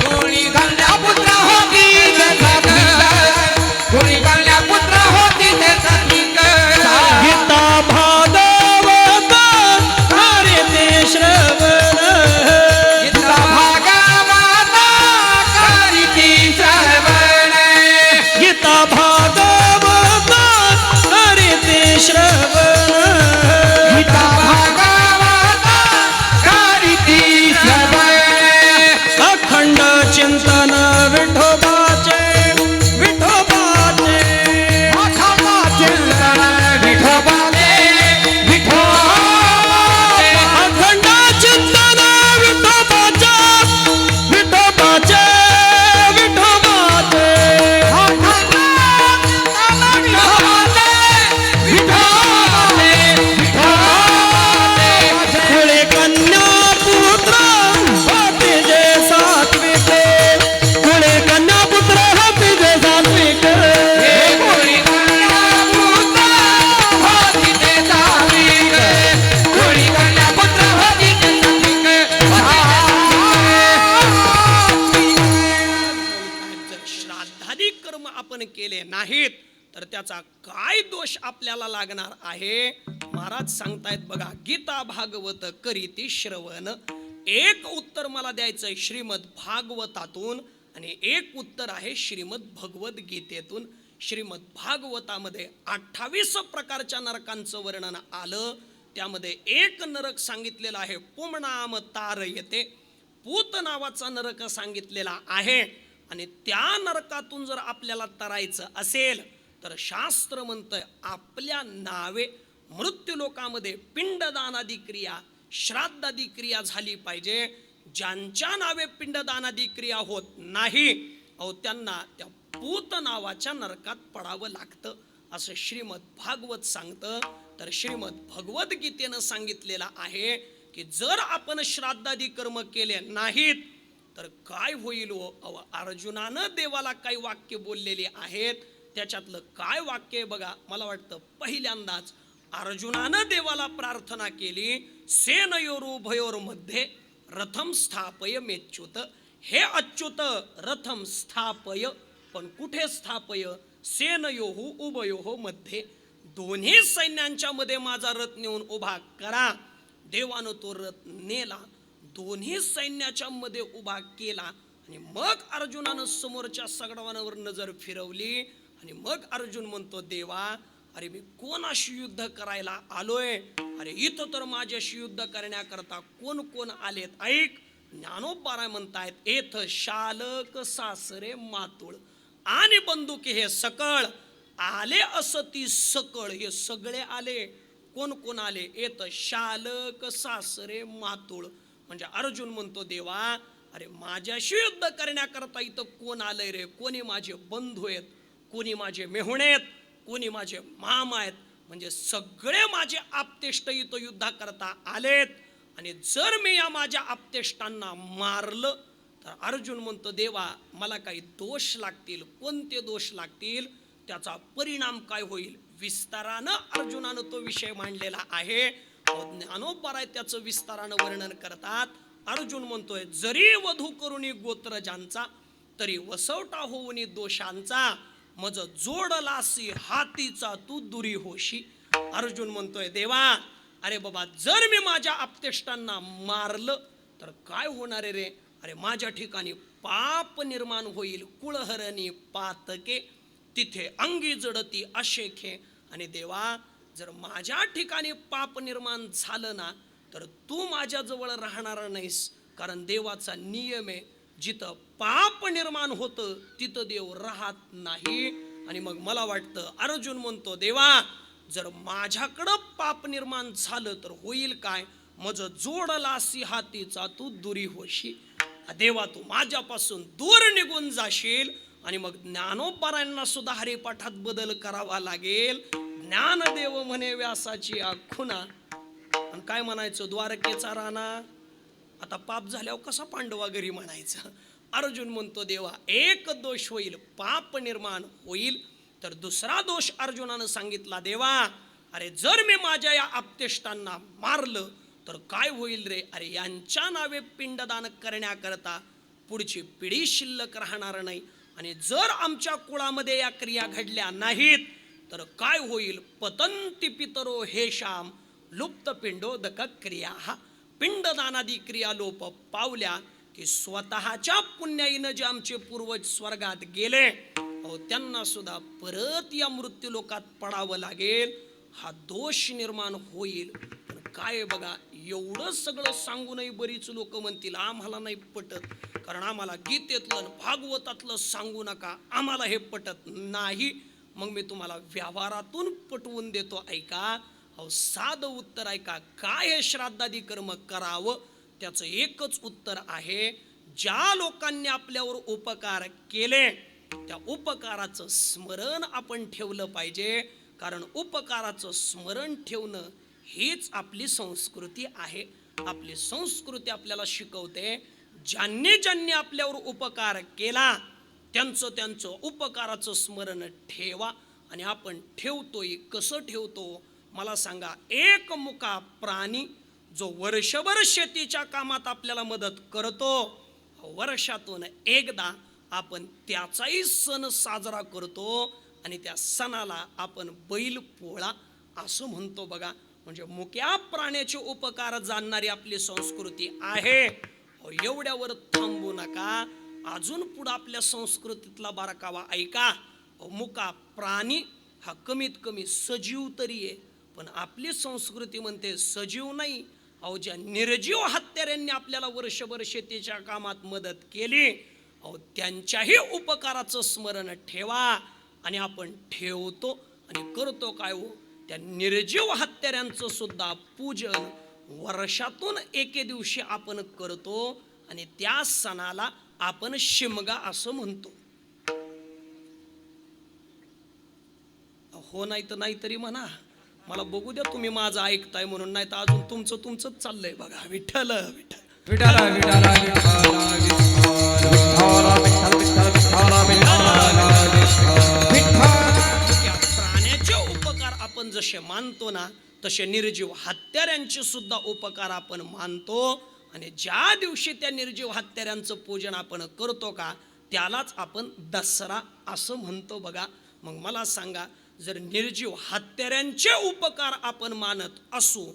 कुळी कन्यापुत्र होती सात्विक, कुळी कन्यापुत्र होती सात्विक. गीता भागवत करीते श्रवण, गीता भागवत करीती श्रवण, गीता भागवत करीते श्रवण, गीता भागवत करीती श्रवण. अखंड चिंतन विठोबाचे, विठोबाचे, अखंड चिंतन विठोबाचे, विठोबाचे, अखंड चिंतन विठोबाचे, विठोबाचे, विठोबाचे. अखंड चिंतन विठोबाचे, विठोबाचे, विठोबाचे. कुळे कन्या पुत्र होते जे सात्विक, कुळे कन्या पुत्र होते जे सात्विक. हे कुळी कन्यापुत्र होती ते सात्विक, कुळी कन्यापुत्र होती ते सात्विक. जर श्राद्धादी कर्म आपण केले नाहीत तर त्याचा काय दोष आपल्याला लागणार आहे? महाराज सांगतायत बघा, गीता भागवत करीती श्रवण. एक उत्तर मला द्यायचंय श्रीमद भागवतातून आणि एक उत्तर आहे श्रीमद भगवद्गीतेतून. श्रीमद भागवतामध्ये 28 प्रकारच्या नरकांचं वर्णन आलं. त्यामध्ये एक नरक सांगितलेला आहे पुमनाम तारयते, पूत नावाचा नरक सांगितलेला आहे. आणि त्या नरकातून जर आपल्याला तरायचं असेल तर शास्त्र म्हणतंय आपल्या नावे मृत्यूलोकामध्ये पिंडदानादी क्रिया, श्राद्धादी क्रिया झाली पाहिजे. ज्यांच्या नावे पिंडदानादी क्रिया होत नाही अहो त्यांना त्या पूत नावाच्या नरकात पडावं लागतं असं श्रीमद भागवत सांगतं. तर श्रीमद भगवद्गीतेनं सांगितलेलं आहे की जर आपण श्राद्धादी कर्म केले नाहीत तर काय होईल हो. अर्जुनानं देवाला काही वाक्य बोललेली आहेत. त्याच्यातलं काय वाक्य आहे बघा. मला वाटतं पहिल्यांदाच अर्जुनानं देवाला प्रार्थना केली, सेनयोरुभयोर मध्ये रथम स्थापय मेच्युत. हे अच्युत रथम स्थापय, पण कुठे स्थापय? सेनयोहु उभयोह मध्ये, दोन्ही सैन्यांच्या मध्ये माझा रथ नेऊन उभा करा. देवानं तो रथ नेला, दोन्ही सैन्याच्या मध्ये उभा केला. आणि मग अर्जुनानं समोरच्या सगळ्यांवर नजर फिरवली आणि मग अर्जुन म्हणतो देवा अरे मी कोणाशी युद्ध करायला आलोय? अरे इथं तर माझ्याशी युद्ध करण्याकरता कोण कोण आलेत ऐक. ज्ञानोबा म्हणतायत एथ शालक सासरे मातुळ आणि बंदुके हे सकळ आले असती सकळ. हे सगळे आले. कोण कोण आले? एथ शालक सासरे मातुळ. म्हणजे अर्जुन म्हणतो देवा अरे माझ्याशी युद्ध करण्याकरता इथं कोण आलंय रे? कोणी माझे बंधू आहेत, कोणी माझे मेहुणे आहेत, कोणी माझे मामा आहेत. म्हणजे सगळे माझे आप्तेष्ट इथं युद्धा करता आलेत. आणि जर मी या माझ्या आप्तेष्टांना मारलं तर अर्जुन म्हणतो देवा मला काही दोष लागतील. कोणते दोष लागतील? त्याचा परिणाम काय होईल? विस्तारानं अर्जुनानं तो विषय मांडलेला आहे. ज्ञानोबा त्याचं विस्तारानं वर्णन करतात. अर्जुन म्हणतोय जरी वधू करुणी गोत्रजांचा तरी वसवटा होऊनी दोषांचा, मज जोडलासी हातीचा तू दुरी होशी. अर्जुन म्हणतोय देवा अरे बाबा जर मी माझ्या आप्तेष्टांना मारलं तर काय होणार रे? अरे माझ्या ठिकाणी पाप निर्माण होईल. कुळहरणी पातके तिथे अंगी जडती अशेखे. आणि देवा जर माझ्या ठिकाणी पाप निर्माण झालं ना तर तू माझ्याजवळ राहणार नाहीस. कारण देवाचा नियम आहे जिथं पाप निर्माण होतं तिथं देव राहत नाही. आणि मग मला वाटतं अर्जुन म्हणतो देवा जर माझ्याकडं पाप निर्माण झालं तर होईल काय? मज जोडलासी हातीचा तू दुरी होशी. देवा तू माझ्यापासून दूर निघून जाशील. आणि मग ज्ञानोबारांना सुद्धा हरिपाठात बदल करावा लागेल. ज्ञानदेव म्हणे व्यासाची आखुना. आणि काय म्हणायचं? द्वारकेचा राणा. आता पाप झाल्यावर कसा पांडवा घरी म्हणायचं? अर्जुन म्हणतो देवा एक दोष होईल, पाप निर्माण होईल. तर दुसरा दोष अर्जुनानं सांगितला देवा अरे जर मी माझ्या या आप्तेष्टांना मारलं तर काय होईल रे? अरे यांच्या नावे पिंडदान करण्याकरता पुढची पिढी शिल्लक राहणार नाही. आणि जर आमच्या कुळामध्ये या क्रिया घडल्या नाहीत तर काय होईल? पतंती पितरो हे श्याम लुप्त पिंडोदक क्रिया. पिंडदानादी क्रिया लोप पावल्या की स्वतःच्या पुण्याईनं जे आमचे पूर्वज स्वर्गात गेले त्यांना सुद्धा परत या मृत्यूलोकात पडावं लागेल. हा दोष निर्माण होईल. पण काय बघा एवढं सगळं सांगूनही बरीच लोक म्हणतील आम्हाला नाही पटत, कारण आम्हाला गीतेतलं भागवतातलं सांगू नका, आम्हाला हे पटत नाही. मग मी तुम्हाला व्यवहारातून पटवून देतो ऐका. साधं उत्तर ऐका. काय हे श्राद्धादी कर्म करावं? त्याचं एकच उत्तर आहे ज्या लोकांनी आपल्यावर उपकार केले त्या उपकाराचं स्मरण आपण ठेवलं पाहिजे. कारण उपकाराचं स्मरण ठेवणं हीच आपली संस्कृती आहे. आपली संस्कृती आपल्याला शिकवते ज्यांनी ज्यांनी आपल्यावर उपकार केला त्यांचं उपकाराचं स्मरण ठेवा. आणि आपण ठेवतोय कसं ठेवतो? मला सांगा. एक मुका प्राणी जो वर्षभर शेतीच्या कामात आपल्याला मदत करतो, वर्षातून एकदा आपण त्याचाही सण साजरा करतो आणि त्या सणाला आपण बैल पोळा असं म्हणतो बघा. म्हणजे मुक्या प्राण्याचे उपकार जाणणारी आपली संस्कृती आहे. एवढ्यावर थांबू नका. अजून पुढे आपल्या संस्कृतीतला बारकावा ऐका. मुका प्राणी हा कमीत कमी सजीव तरी आहे, पण आपली संस्कृती म्हणते सजीव नाही. अहो, ज्या निर्जीव हत्यारांनी आपल्याला वर्षभर शेतीच्या कामात मदत केली, अहो त्यांच्याही उपकाराचं स्मरण ठेवा. आणि आपण ठेवतो आणि करतो काय हो, त्या निर्जीव हत्यारांचं सुद्धा पूजन वर्षातून एके दिवशी आपण करतो आणि त्या सणाला आपण शिमगा असं म्हणतो. हो, नाही तर नाहीतरी म्हणा, मला बघू द्या तुम्ही माझं ऐकताय म्हणून, नाही तर अजून तुमचंच चाललंय बघा. विठ्ठल विठ्ठल विठाला विठाला विठाला त्या प्राण्याचे उपकार आपण जसे मानतो ना, तसे निर्जीव हत्यारांचे सुद्धा उपकार आपण मानतो. आणि ज्या दिवशी त्या निर्जीव हत्यारांचं पूजन आपण करतो का, त्यालाच आपण दसरा असं म्हणतो बघा. मग मला सांगा, जर निर्जीव हत्यारांचे उपकार आपण मानत असू,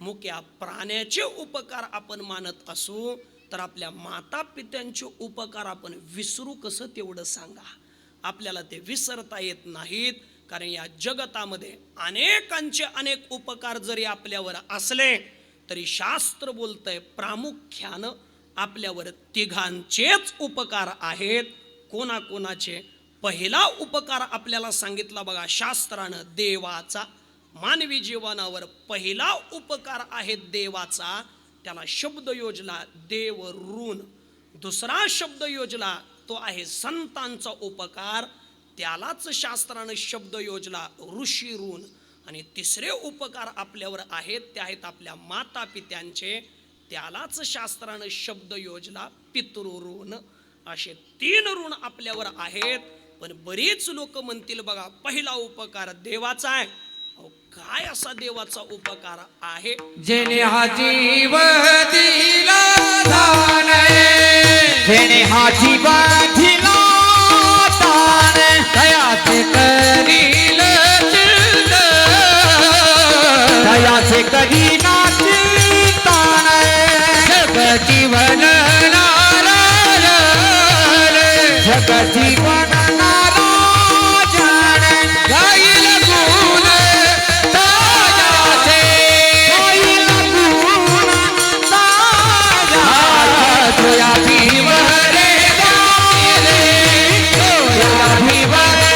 मुक्या प्राण्याचे उपकार आपण मानत असू, तर आपल्या माता पित्यांचे उपकार आपण विसरू कसं, तेवढं सांगा. आपल्याला ते विसरता येत नाहीत, कारण या जगतामध्ये अनेकांचे अनेक उपकार जरी आपल्यावर असले तरी शास्त्र बोलतंय प्रामुख्यानं आपल्यावर तिघांचेच उपकार आहेत. कोणाकोणाचे? पहिला उपकार आपल्याला सांगितला बघा शास्त्रानं, देवाचा. मानवी जीवनावर पहिला उपकार आहे देवाचा, त्याला शब्द योजला देव ऋण. दुसरा शब्द योजला तो आहे संतांचा उपकार, त्यालाच शास्त्रानं शब्द योजला ऋषी ऋण. आणि तिसरे उपकार आपल्यावर आहेत ते आहेत आपल्या माता पित्यांचे, त्यालाच शास्त्रानं शब्द योजला पितृऋण. असे 3 ऋण आपल्यावर आहेत. पण बरेच लोक म्हणतील बघा पहिला उपकार देवाचा आहे. अहो, काय असा देवाचा उपकार आहे? जेने हा जीव दिला दान, जेणे हा जीव दिला दान, दयाचे करील चिंतन, दयाचे करीना चिंतन, जग जीवन नारायण, जग जीवन गाईल गुण ताजाचे, जोया भीम रे गातील, जोया भीम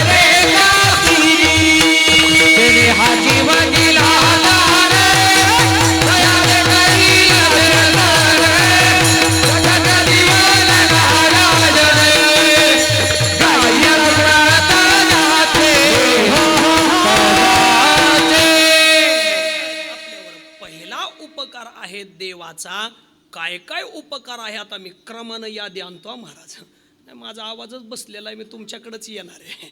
रे गातील. तेने हा जीव दिला दान, दयाने करील चिंतन, जगत जीवन नारायण, गाईल गुण ताजाचे. आपल्यावर पहिला उपकार आहे देवाचा. काय काय उपकार आहे आता मी क्रमानं यादी आणतो महाराज. नाही, माझा आवाजच बसलेला आहे, मी तुमच्याकडेच येणार आहे.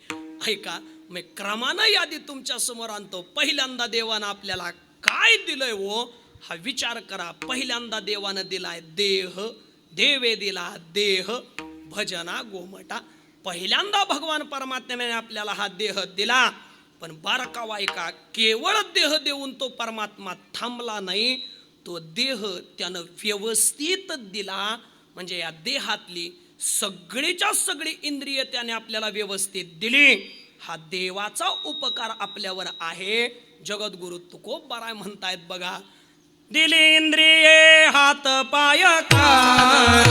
ऐका, मी क्रमानं यादी तुमच्या समोर आणतो. पहिल्यांदा देवानं आपल्याला काय दिलंय हो, हा विचार करा. पहिल्यांदा देवानं दिलाय देह, देवे दिला देह, भजना गोमटा. पहिल्यांदा भगवान परमात्म्याने आपल्याला हा देह दिला. पण बारकावा ऐका, केवळ देह देऊन तो परमात्मा थांबला नाही, तो देह त्यानं व्यवस्थित दिला. म्हणजे या देहातली सगळीच्या सगळी इंद्रिय त्याने आपल्याला व्यवस्थित दिली. हा देवाचा उपकार आपल्यावर आहे. जगद्गुरु तुकोबाराय म्हणतायत बघा, दिली इंद्रिये हात पाय कान,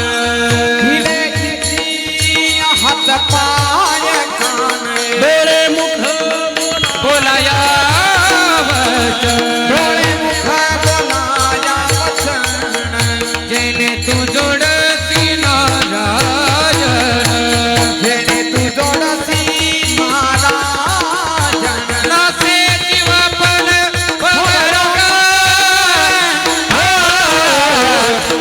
दिले इंद्रिय हात पाय कान, डोळे मुख बोलाया वचन, डोळे मुख बोलाया वचन, जेने तू जोडती नारायण, जेणे तू जोडसी महाराजन, नासे जीवापण भरका,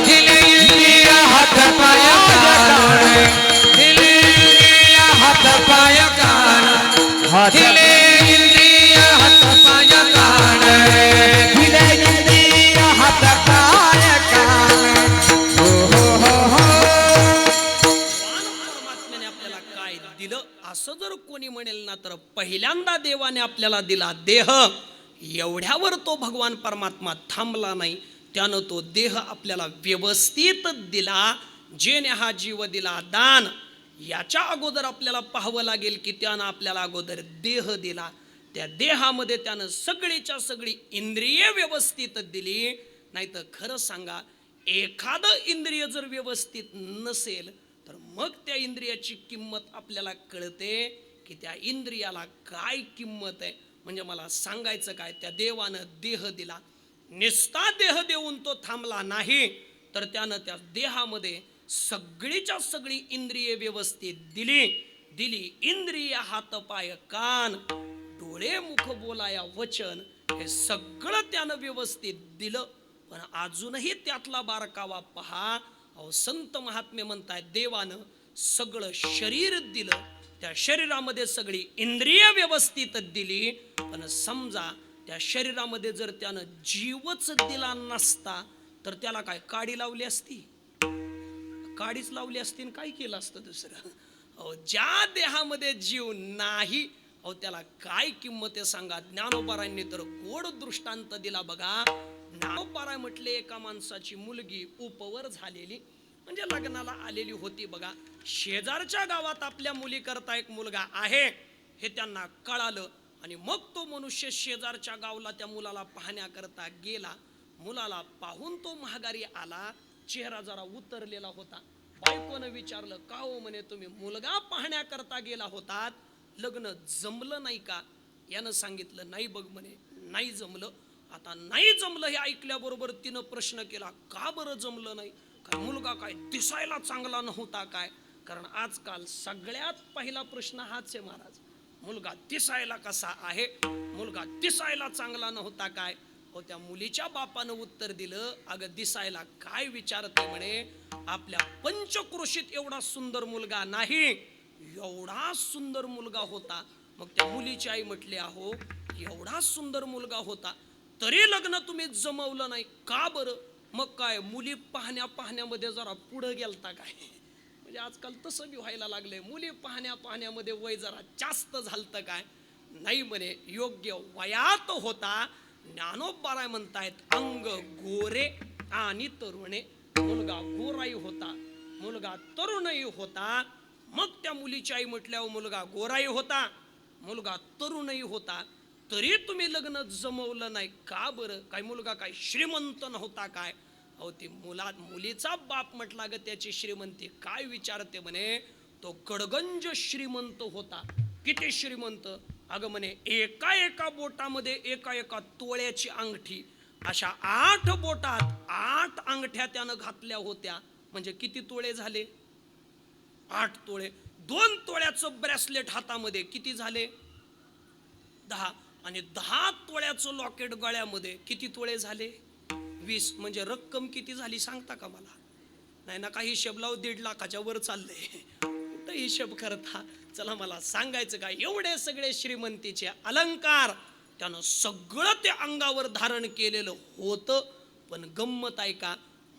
दिले इंद्रिय हात पाय कान, दिले इंद्रिय हात पाय कान, दिले इंद्रिय हात पाय कान. दिले इंद्रिय हात पाय कान. हो हो हो हो. परमात्म्याने आपल्याला काय दिलं असं जर कोणी म्हणेल ना, तर पहिल्यांदा देवाने आपल्याला दिला देह. एवढ्यावर तो भगवान परमात्मा थांबला नाही, त्यानं तो देह आपल्याला व्यवस्थित दिला. जेने हा जीव दिला दान, याच्या अगोदर आपल्याला पाहावं लागेल की त्यानं आपल्याला अगोदर देह दिला, त्या देहामध्ये त्यानं सगळीच्या सगळी इंद्रिये व्यवस्थित दिली. नाही तर खरं सांगा, एखादं इंद्रिय जर व्यवस्थित नसेल तर मग त्या इंद्रियाची किंमत आपल्याला कळते की त्या इंद्रियाला काय किंमत आहे. म्हणजे मला सांगायचं काय, त्या देवानं देह दिला, निस्ता देह देऊन तो थांबला नाही, तर त्यानं त्या देहामध्ये सगळीच्या सगळी इंद्रिये व्यवस्थित दिली. इंद्रिय हात पाय कान डोळे मुख बोलाया वचन, हे सगळं त्यानं व्यवस्थित दिलं. पण अजूनही त्यातला बारकावा पहा. अहो संत महात्मे म्हणतायत, देवानं सगळं शरीर दिलं, त्या शरीरामध्ये सगळी इंद्रिय व्यवस्थित दिली, पण समजा त्या शरीरामध्ये जर त्यानं जीवच दिला नसता तर त्याला काय काडी लावली असती? काडीच लावली असती आणि काय केलं असतं दुसरं? अहो ज्या देहामध्ये जीव नाही, अहो त्याला काय किंमत आहे सांगा. ज्ञानोबारांनी तर गोड दृष्टांत दिला बघा. ज्ञानोबाराय म्हटले, एका माणसाची मुलगी उपवर झालेली, म्हणजे लग्नाला आलेली होती बघा. शेजारच्या गावात आपल्या मुली करता एक मुलगा आहे हे त्यांना कळालं, आणि मग तो मनुष्य शेजारच्या गावला त्या मुलाला पाहण्याकरता गेला. मुलाला पाहून तो महागारी आला, चेहरा जरा उतरलेला होता. बायकोनं विचारलं, का हो म्हणे, तुम्ही मुलगा पाहण्याकरता गेला होतात, लग्न जमलं नाही का? यानं सांगितलं, नाही बघ म्हणे, नाही जमलं. आता नाही जमलं हे ऐकल्याबरोबर तिनं प्रश्न केला, का बरं जमलं नाही? काय मुलगा काय दिसायला चांगला नव्हता काय? कारण आजकाल सगळ्यात पहिला प्रश्न हाच आहे महाराज, मुलगा दिसायला कसा आहे? मुलगा दिसायला चांगला नव्हता काय? हो, त्या मुलीच्या बापानं उत्तर दिलं, अगं दिसायला काय विचारते म्हणे, आपल्या पंचक्रोशीत एवढा सुंदर मुलगा नाही, एवढा सुंदर मुलगा होता. मग त्या मुलीची आई म्हटली, अहो एवढा सुंदर मुलगा होता तरी लग्न तुम्ही जमवलं नाही का बरं? मग काय मुली पाहण्यामध्ये जरा पुढे गेलता काय? म्हणजे आजकाल तसं बी व्हायला लागलंय, मुली पाहण्यामध्ये वय जरा जास्त झालतं काय? नाही म्हणे, योग्य वयात होता. ज्ञानोबाराय म्हणतायत, अंग गोरे आणि तरुणे. मुलगा गोराई होता, मुलगा तरुणही होता. मग त्या मुलीची आई म्हटल्यावर मुलगा गोराई होता, मुलगा तरुणही होता, तरी तुम्ही लग्न जमवलं नाही का बरं? काय मुलगा काय श्रीमंत नव्हता काय? अहो ती मुलीचा बाप म्हटला ग, त्याची श्रीमंती काय विचारते म्हणे, तो गडगंज श्रीमंत होता. किती श्रीमंत? अगं म्हणे, एका बोटामध्ये एका तोळ्याची अंगठी, अशा 8 बोटात 8 अंगठ्या त्यानं घातल्या होत्या. म्हणजे किती तोळे झाले? 8 तोळे. 2 तोळ्याचं ब्रेसलेट हातामध्ये, किती झाले? 10. आणि 10 तोळ्याचं लॉकेट गळ्यामध्ये, किती तोळे झाले? 20. म्हणजे रक्कम किती झाली सांगता का मला? नाही ना, काही हिशेब लाव, 1.5 लाखाच्या वर चाललंय. कुठं हिशेब करता? चला मला सांगायचं काय, एवढे सगळे श्रीमंतीचे अलंकार त्यानं सगळं ते अंगावर धारण केलेलं होतं. पण गंमत आहे का,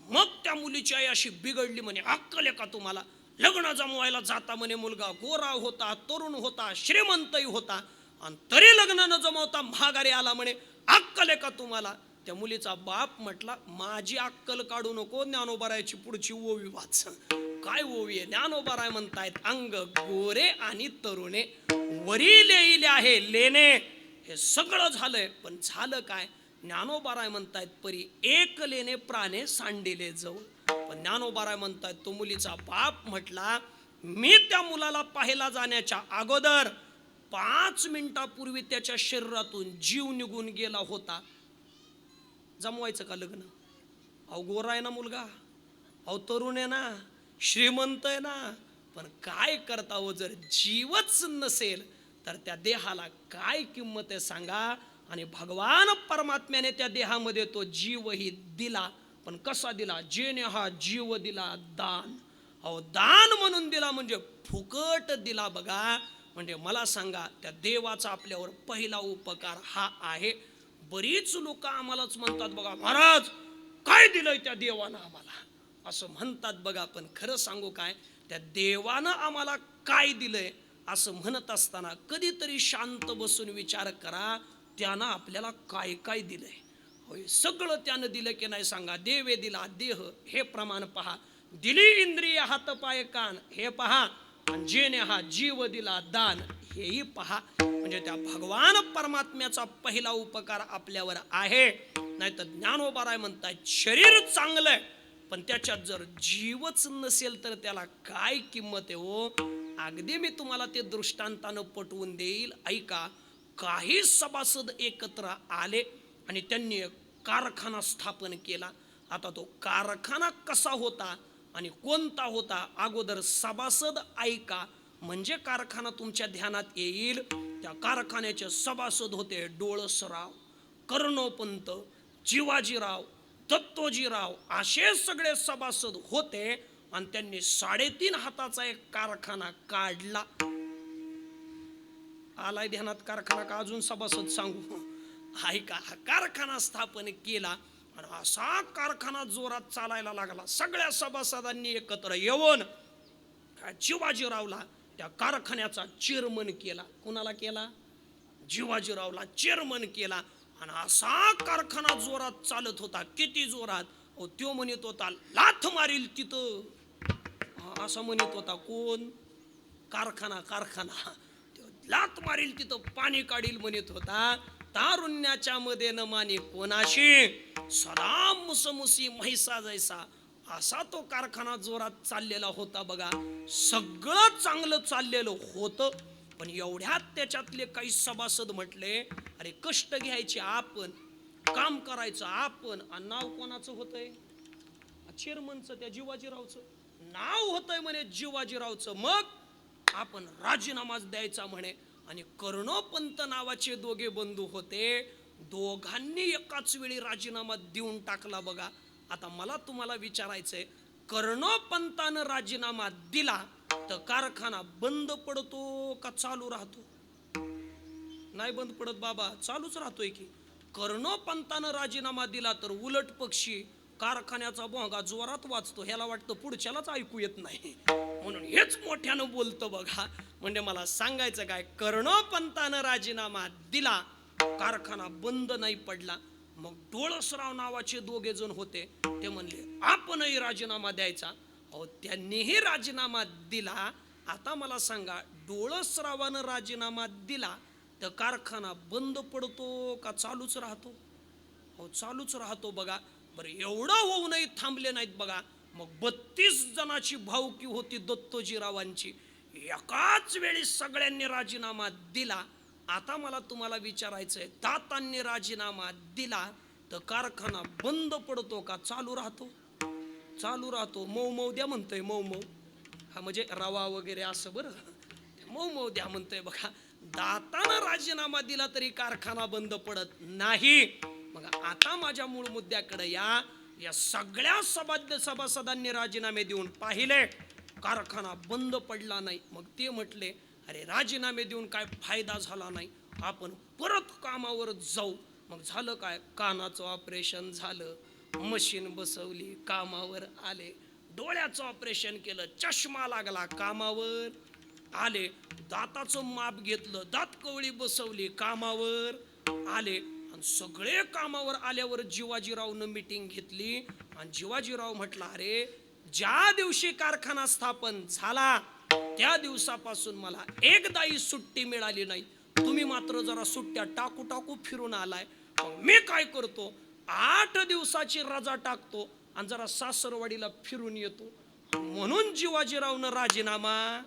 मग त्या मुलीची आई अशी बिघडली, म्हणे अक्कल आहे का तुम्हाला? लग्न जमवायला जाता म्हणे, मुलगा गोरा होता, तरुण होता, श्रीमंतही होता, आणि तरी लग्न न जमवता महागारी आला म्हणे, अक्कल आहे का तुम्हाला? त्या मुलीचा बाप म्हटला, माझी अक्कल काढू नको, ज्ञानोबारायची पुढची ओवी वाच. काय ओवी आहे? ज्ञानोबाराय म्हणतायत, अंग गोरे आणि तरुणे, वरी लेईले आहे लेणे. हे सगळं झालंय, पण झालं काय? ज्ञानोबाराय म्हणतायत, परी एक लेणे प्राणे सांडिले जवळ. पण ज्ञानोबाराय म्हणतायत, तो मुलीचा बाप म्हटला, मी त्या मुलाला पाहायला जाण्याच्या अगोदर 5 मिनिटापूर्वी त्याच्या शरीरातून जीव निघून गेला होता. जमवायचं का लग्न? अहो गोरा आहे ना मुलगा, अहो तरुण आहे ना, श्रीमंत आहे ना, पण काय करता हो, जर जीवच नसेल तर त्या देहाला काय किंमत आहे सांगा? आणि भगवान परमात्म्याने त्या देहामध्ये तो जीवही दिला, पण कसा दिला? जेने हा जीव दिला दान. अहो दान म्हणून दिला, म्हणजे फुकट दिला बघा. म्हणजे मला सांगा, त्या देवाचा आपल्यावर पहिला उपकार हा आहे. बरीच लोक आम्हालाच म्हणतात बघा, महाराज काय दिलंय त्या देवानं आम्हाला, असं म्हणतात बघा. पण खरं सांगू काय, त्या देवानं आम्हाला काय दिलंय असं म्हणत असताना कधीतरी शांत बसून विचार करा, त्यानं आपल्याला काय काय दिलंय. होय, सगळं त्यानं दिलं की नाही सांगा? देवे दिला देह, हे प्रमाण पहा. दिली इंद्रिय हात पाय कान, हे पहा. आणि जेने हा जीव दिला दान हेही पहा. म्हणजे त्या भगवान परमात्म्याचा पहिला उपकार आपल्यावर आहे. नाही तर ज्ञानोबा म्हणतात शरीर चांगलंय पण त्याच्यात जर जीवच नसेल तर त्याला काय किंमत आहे हो. अगदी मी तुम्हाला ते दृष्टांतानं पटवून देईल, ऐका. काही सभासद एकत्र आले आणि त्यांनी एक कारखाना स्थापन केला. आता तो कारखाना कसा होता आणि कोणता होता, अगोदर सभासद ऐका म्हणजे कारखाना तुमच्या ध्यानात येईल. त्या कारखान्याचे सभासद होते डोळसराव, कर्णोपंत, जिवाजीराव, दत्तोजीराव, असे सगळे सभासद होते. आणि त्यांनी 3.5 हाताचा एक कारखाना काढला. आलाय ध्यानात कारखाना का अजून सभासद सांगू? ऐका, हा कारखाना स्थापन केला आणि असा कारखाना जोरात चालायला लागला. सगळ्या सभासदांनी एकत्र येऊन जिवाजीरावला त्या कारखान्याचा चेअरमन केला. कुणाला केला? जिवाजीरावला चेअरमन केला. आणि असा कारखाना जोरात चालत होता. किती जोरात? तो म्हणत होता लाथ मारील तिथं, असं म्हणत होता. कोण? कारखाना लाथ मारील तिथं पाणी काढील म्हणत होता. तारुण्याच्या मध्ये न माने कोणाशी, सदा मुसमुसी म्हैसा जैसा, असा तो कारखाना जोरात चाललेला होता बघा. सगळं चांगलं चाललेलं होतं. पण एवढ्यात त्याच्यातले काही सभासद म्हटले, अरे कष्ट घ्यायचे आपण, काम करायचं आपण, आणि नाव कोणाचं होतंय? चेअरमनचं, त्या जिवाजीरावचं नाव होतंय म्हणे, जिवाजीरावचं. मग आपण राजीनामाच द्यायचा म्हणे. आणि कर्णोपंत नावाचे दोघे बंधू होते. दोघांनी एकाच वेळी राजीनामा देऊन टाकला बघा. आता मला तुम्हाला विचारायचंय, कर्णोपंतानं राजीनामा दिला तर कारखाना बंद पडतो का चालू राहतो? नाही बंद पडत बाबा, चालूच राहतोय की. कर्णोपंतानं राजीनामा दिला तर उलट पक्षी कारखान्याचा भोंगा जोरात वाजतो. ह्याला वाटतं पुढच्यालाच ऐकू येत नाही, म्हणून हेच मोठ्यानं बोलतं बघा. म्हणजे मला सांगायचं काय, कर्णोपंतानं राजीनामा दिला, कारखाना बंद नाही पडला. मग डोळसराव नावाचे दोघे जण होते, ते म्हणले आपणही राजीनामा द्यायचा. अहो, त्यांनीही राजीनामा दिला. आता मला सांगा, डोळसरावानं राजीनामा दिला तर कारखाना बंद पडतो का चालूच राहतो? हो, चालूच राहतो बघा. बरं, एवढं होऊनही थांबले नाहीत बघा. मग 32 जणांची भावकी होती दत्तोजीरावांची. एकाच वेळी सगळ्यांनी राजीनामा दिला. आता मला तुम्हाला विचारायचंय, दातांनी राजीनामा दिला तर कारखाना बंद पडतो का चालू राहतो? चालू राहतो. मऊ मऊ द्या म्हणतोय, मऊ मऊ, हा म्हणजे रवा वगैरे असं. बरं, मऊ मऊ द्या म्हणतोय बघा. दातानं राजीनामा दिला तरी कारखाना बंद पडत नाही. मग आता माझ्या मूळ मुद्द्याकडे या सगळ्या सभासदांनी राजीनामे देऊन पाहिले, कारखाना बंद पडला नाही. मग ते म्हटले, अरे राजीनामे देऊन काय फायदा झाला नाही, आपण परत कामावर जाऊ. मग झालं काय, कानाचं ऑपरेशन झालं, मशीन बसवली, कामावर आले. डोळ्याचं ऑपरेशन केलं, चष्मा लागला, कामावर आले. दाताचं माप घेतलं, दात कवळी बसवली, कामावर आले. आणि सगळे कामावर आल्यावर जिवाजीरावनं मीटिंग घेतली आणि जिवाजीराव म्हटला, अरे ज्या दिवशी कारखाना स्थापन झाला त्या दिवसापासून मला एकदाही सुट्टी मिळाली नाही. तुम्ही मात्र जरा सुट्ट्या टाकू टाकू फिरून आलाय. मग मी काय करतो, 8 दिवसाची रजा टाकतो आणि जरा सासरवाडीला फिरून येतो. म्हणून जिवाजीरावनं राजीनामा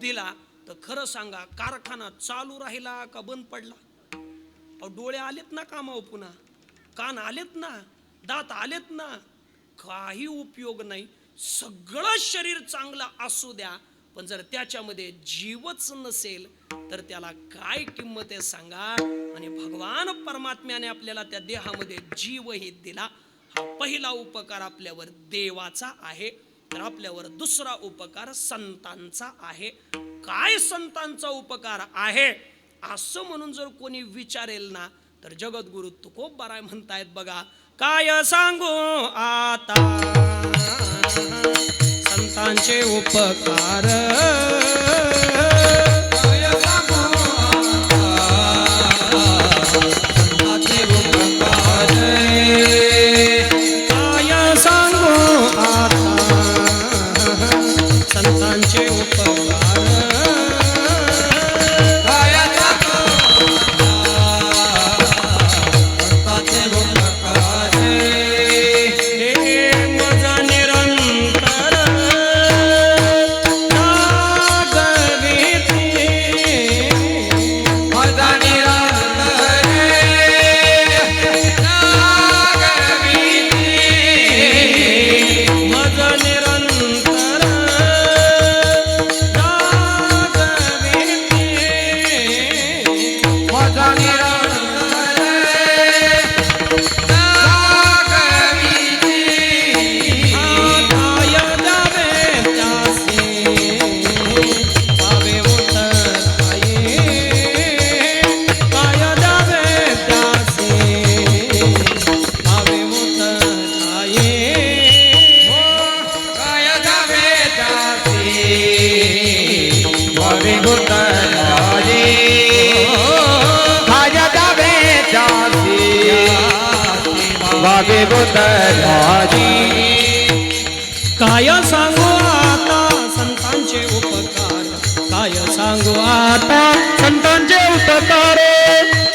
दिला. तर खरं सांगा, कारखाना चालू राहिला का बंद पडला? अहो, डोळे आलेत ना कामावर, पुन्हा कान आलेत ना, दात आलेत ना, काही उपयोग नाही. सगळं शरीर चांगलं असू द्या, पण जर त्याच्यामध्ये जीवच नसेल तर त्याला काय किंमत आहे सांगा. आणि भगवान परमात्म्याने आपल्याला त्या देहामध्ये जीवही दिला. हा पहिला उपकार आपल्यावर देवाचा आहे. तर आपल्यावर दुसरा उपकार संतांचा आहे. काय संतांचा उपकार आहे असं म्हणून जर कोणी विचारेल ना, तर जगद्गुरु तुकोबाराय म्हणतायत बघा, काय सांगू आता संतांचे उपकार, काय सांगू संतांचे उपकार, काय सांगू आता संतांचे उतरारी काय द्यावे त्यासी भावे उतरारी काय सांगू आता संतांचे उपकार काय सांगू आता संतांचे उपकार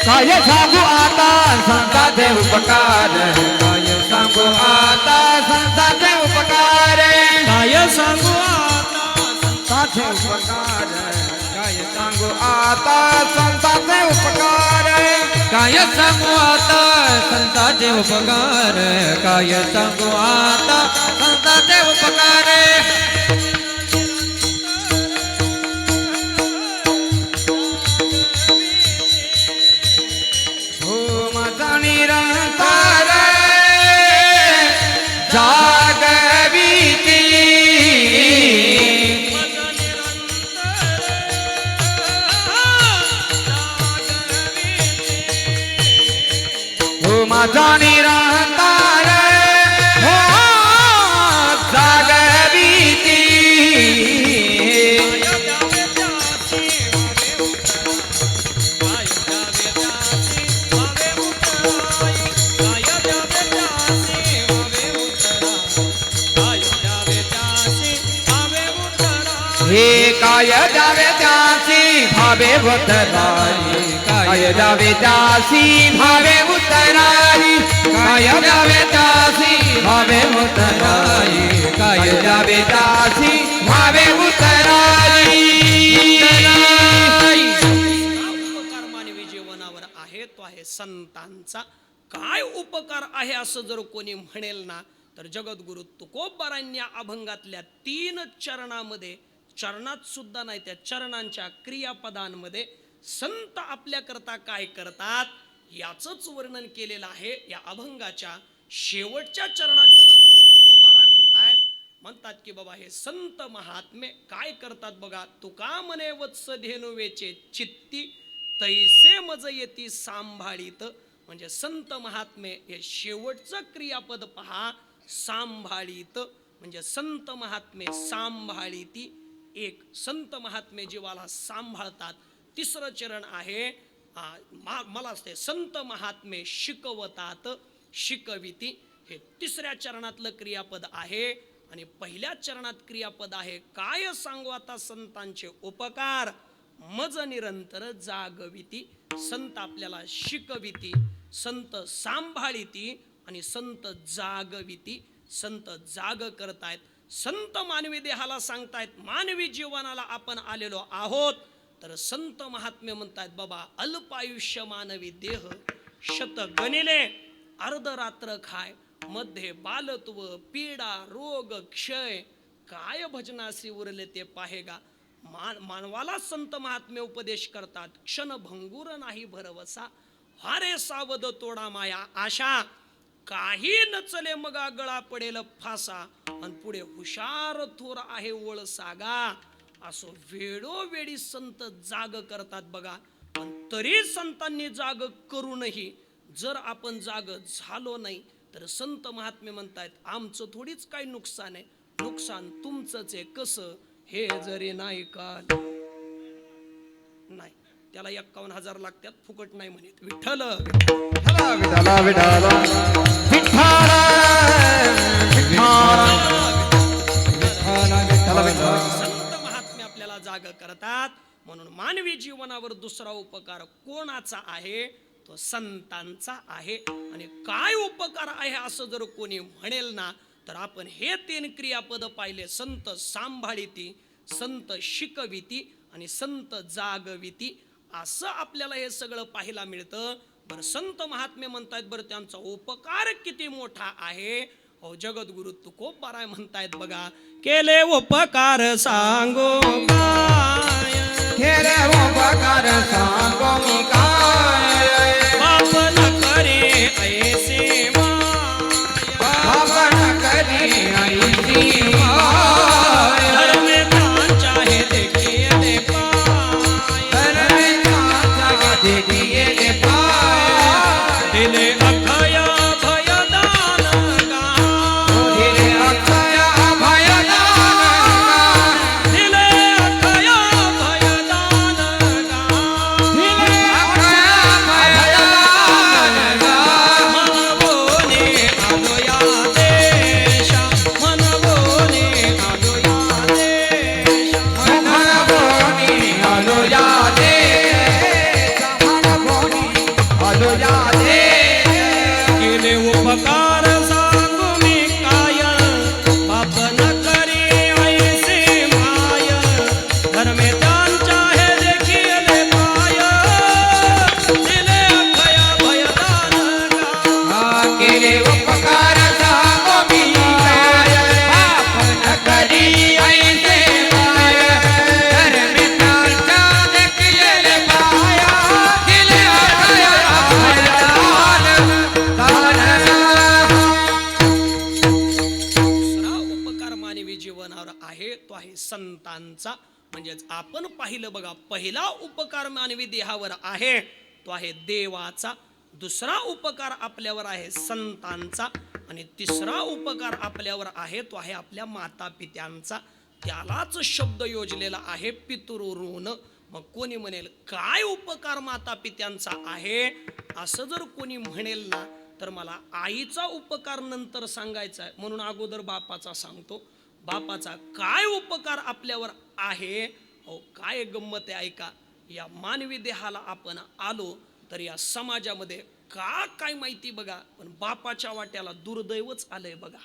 काय सांगू आता संतांचे उपकार काय सांगू आता संतांचे उपकार काय सांगू आता संतांचे उपकार काय सांगू आता संतांचे उपकार काय सांगू आता संतांचे उपकार काय सांगू आता संतांचे उपकार हो माझा निरंतर जागविती हो माझा निरंतर हो जागविती हे काय द्यावे त्यासी भावे उतरारी काय द्यावे त्यासी भावे उतरारी काय द्यावे त्यासी भावे उतरारी काय द्यावे त्यासी भावे उतरारी उपकार मानवी जीवनावर आहे तो आहे संतांचा काय उपकार आहे असं जर कोणी म्हणेल ना तर जगद्गुरु तुकोबारांनी या अभंगातल्या 3 चरणामध्ये चरणात सुद्धा नाही त्या चरणांच्या क्रियापदांमध्ये संत आपल्या करता काय करतात याचंच वर्णन केलेलं आहे. या अभंगाच्या शेवटच्या चरणात जगद्गुरु तुकोबाराय म्हणतात की बाबा हे संत महात्मे काय करतात बघा. तुका म्हणे वत्स धेनुवेचे चित्ती तैसे मज येती सांभाळीत. म्हणजे संत महात्मे हे शेवटचं क्रियापद पहा सांभाळीत म्हणजे संत महात्मे सांभाळीती. एक संत महात्मे जीवाला सांभाळतात. तिसरं चरण आहे मला असते संत महात्मे शिकवतात शिकविती. हे तिसऱ्या चरणातलं क्रियापद आहे. आणि पहिल्या चरणात क्रियापद आहे काय सांगू आता संतांचे उपकार मज निरंतर जागविती. संत आपल्याला शिकविती संत सांभाळीती आणि संत जागविती. संत जाग करतायत. संत मानवी देहाला सांगतायत मानवी जीवनाला आपण आलेलो आहोत तर संत महात्मे म्हणतायत बाबा अल्पायुष्य मानवी देह शत गणिले अर्धरात्र खाय मध्ये बालत्व पीडा रोग क्षय काय भजनासी उरले ते पाहेगा. मानवाला संत महात्मे उपदेश करतात क्षण भंगूर नाही भरवसा हारे सावध तोडा माया आशा काही नचले मगा गळा पडेल फासा आणि पुढे हुशार थोर आहे ओळ सागा. असो वेळोवेळी संत जाग करतात बघा. पण तरी संतांनी जाग करूनही जर आपण जाग झालो नाही तर संत महात्मे म्हणतायत आमचं थोडीच काही नुकसान आहे. नुकसान तुमचंच आहे. कसं हे जरी नाही का नाही त्याला 51,000 लागतात फुकट नाही म्हणत. विठ्ठल विठ्ठला विठ्ठला विठ्ठला संत महात्मे आपल्याला जाग करतात. म्हणून मानवी जीवनावर दुसरा उपकार कोणाचा आहे तो संतांचा आहे. आणि काय उपकार आहे असं जर कोणी म्हणेल ना तर आपण हे 3 क्रियापद पाहिले संत सांभाळीती संत शिकविती आणि संत जागविती. असं आपल्याला हे सगळं पाहायला मिळतं. बरं संत महात्मे म्हणतायत बरं त्यांचा उपकार किती मोठा आहे. हो जगद्गुरु तुकोबाराय म्हणतायत बघा केले उपकार सांगो काय केले उपकार सांगो मी काय बाप न करे ऐसे बाबा न करे ऐसी माय धर्म प्राण चाहे देखिए दे देखिए दे पाय दिले अखया भयदान गा दिले अक्षय भयदान दिले अखया भयदान जीवनावर आहे तो आहे संतांचा. म्हणजेच आपण पाहिलं बघा, पहिला उपकार मानवी देहावर आहे तो आहे देवाचा, दुसरा उपकार आपल्यावर आहे संतांचा आणि तिसरा उपकार आपल्यावर आहे तो आहे आपल्या माता पित्यांचा. त्यालाच शब्द योजलेला आहे पितृऋण. मग कोणी म्हणेल काय उपकार माता पित्यांचा आहे, असं जर कोणी म्हणेल ना तर मला आईचा उपकार नंतर सांगायचा आहे, म्हणून अगोदर बापाचा सांगतो. बापाचा काय उपकार आपल्यावर आहे. अहो काय गंमत आहे ऐका, या मानवी देहाला आपण आलो तर या समाजामध्ये काय माहिती बघा, पण बापाच्या वाट्याला दुर्दैवच आलंय बघा.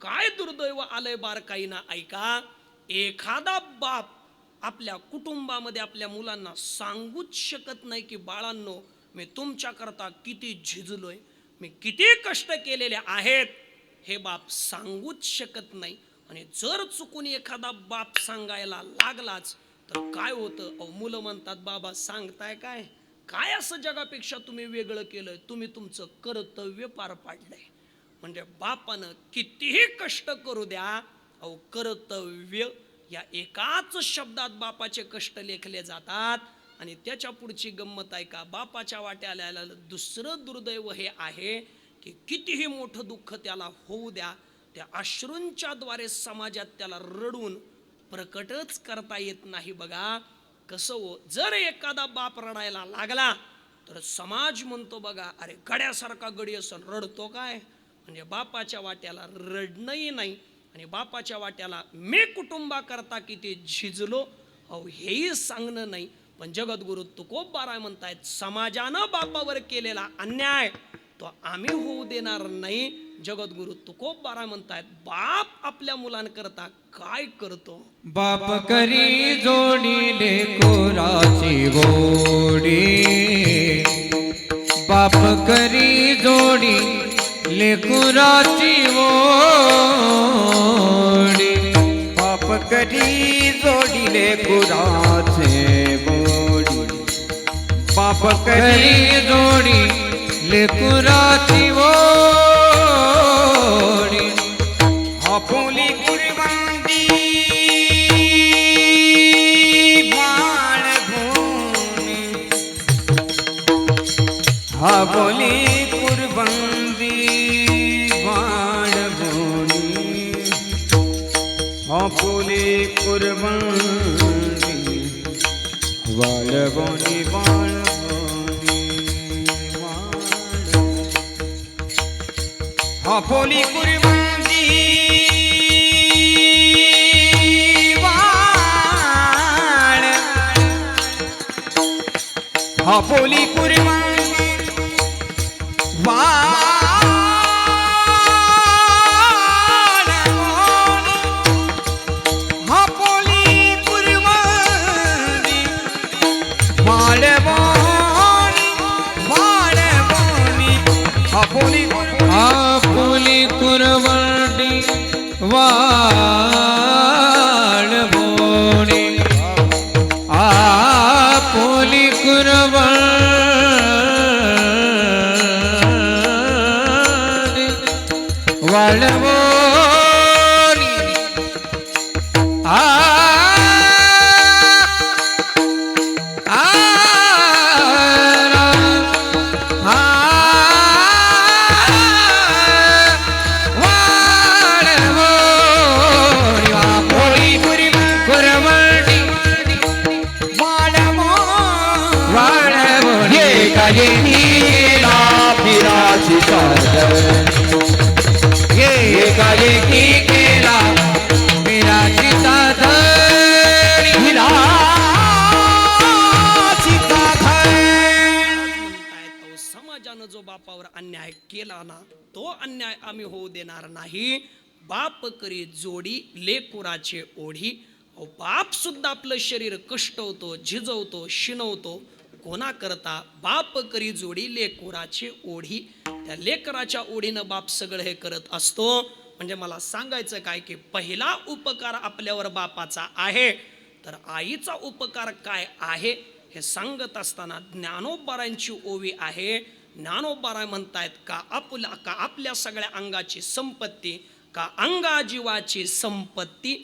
काय दुर्दैव आलंय बारकाईना ऐका. एखादा बाप आपल्या कुटुंबामध्ये आपल्या मुलांना सांगूच शकत नाही की बाळांनो मी तुमच्याकरता किती झिजलोय, मी किती कष्ट केलेले आहेत, हे बाप सांगूच शकत नाही. आणि जर चुकून एखादा बाप सांगायला लागलाच तर काय होतं, अहो मुलं म्हणतात बाबा सांगताय काय, काय असं जगापेक्षा तुम्ही वेगळं केलंय, तुम्ही तुमचं कर्तव्य पार पाडलंय. म्हणजे बापानं कितीही कष्ट करू द्या, अहो कर्तव्य या एकाच शब्दात बापाचे कष्ट लेखले जातात. आणि त्याच्या पुढची गंमत आहे का, बापाच्या वाट्याला आलेलं दुसरं दुर्दैव हे आहे की कितीही मोठं दुःख त्याला होऊ द्या, त्या अश्रूंच्या द्वारे समाजात त्याला रडून प्रकटच करता येत नाही बघा. कसं हो, जर एखादा बाप रडायला लागला तर समाज म्हणतो बघा अरे गड्यासारखा गडी असन रडतो काय. म्हणजे बापाच्या वाट्याला रडणंही नाही आणि बापाच्या वाट्याला मी कुटुंबाकरता किती झिजलो अहो हेही सांगणं नाही. पण जगद्गुरु तुकोबाराय म्हणतायत समाजानं बापावर केलेला अन्याय तो आम्ही होऊ देणार नाही. जगद्गुरु तुकोबाराय म्हणतायत बाप आपल्या मुलांकरता काय करतो. बाप करी जोडी लेकराची गोडी, बाप करी जोडी लेकराची गोडी, बाप करी जोडीले कुराचे बोडी, बाप करी करी जोडी लेकराची गोडी, आपुली कुर्बानी बाळभूमी, आपुली कुर्बानी बाळभूमी, आपुली कुर्बानी बाळभूमी बाळभूमी आपुली कुर्बानी बाळ, आपुली कुर्बानी बाळ, आपुली कुर्बानी बाळबोनी बाळबोनी, आपुली आपुली कुरवडी वाळवोणी, आपुली कुरवडी वाळवोणी, समाजानं जो बापावर अन्याय केला ना तो अन्याय आम्ही होऊ देणार नाही. बाप करी जोडी लेकुराचे ओढी. बाप सुद्धा आपलं शरीर कष्टवतो, झिजवतो, शिनवतो कोणा करता, बाप करी जोडी लेकुराचे ओढी. त्या लेकराच्या ओढीनं बाप सगळं हे करत असतो. म्हणजे मला सांगायचं काय की पहिला उपकार आपल्यावर बापाचा आहे, तर आईचा उपकार काय आहे हे सांगत असताना ज्ञानोबारांची ओवी आहे. ज्ञानोबाराय म्हणतायत का आपल्या सगळ्या अंगाची संपत्ती, का अंगा जीवाची संपत्ती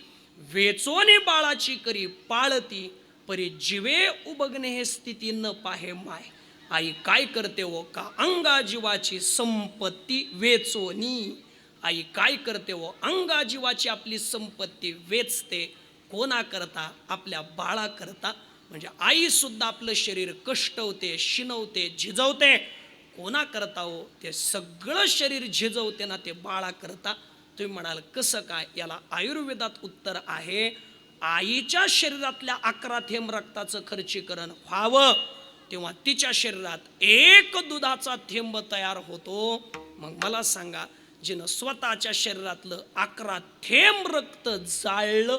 वेचोनी बाळाची करी पाळती, परी जीवे उबगणे हे स्थिती न पाहे माय. आई काय करते हो का अंगा जीवाची संपत्ती वेचोनी. आई काय करते हो अंगा जीवाची आपली संपत्ती वेचते. कोणा करता? आपल्या बाळा करता. म्हणजे आई सुद्धा आपलं शरीर कष्टवते, शिनवते, झिजवते. कोणा करता हो? ते सगळं शरीर झिजवते ना ते बाळा करता. तुम्ही म्हणाल कसं काय? याला आयुर्वेदात उत्तर आहे. आईच्या शरीरातल्या 11 थेंब रक्ताचं खर्चीकरण व्हावं तेव्हा तिच्या शरीरात 1 दुधाचा थेंब तयार होतो. मग मला सांगा, जिनं स्वतःच्या शरीरातलं 11 थेंब रक्त जाळलं,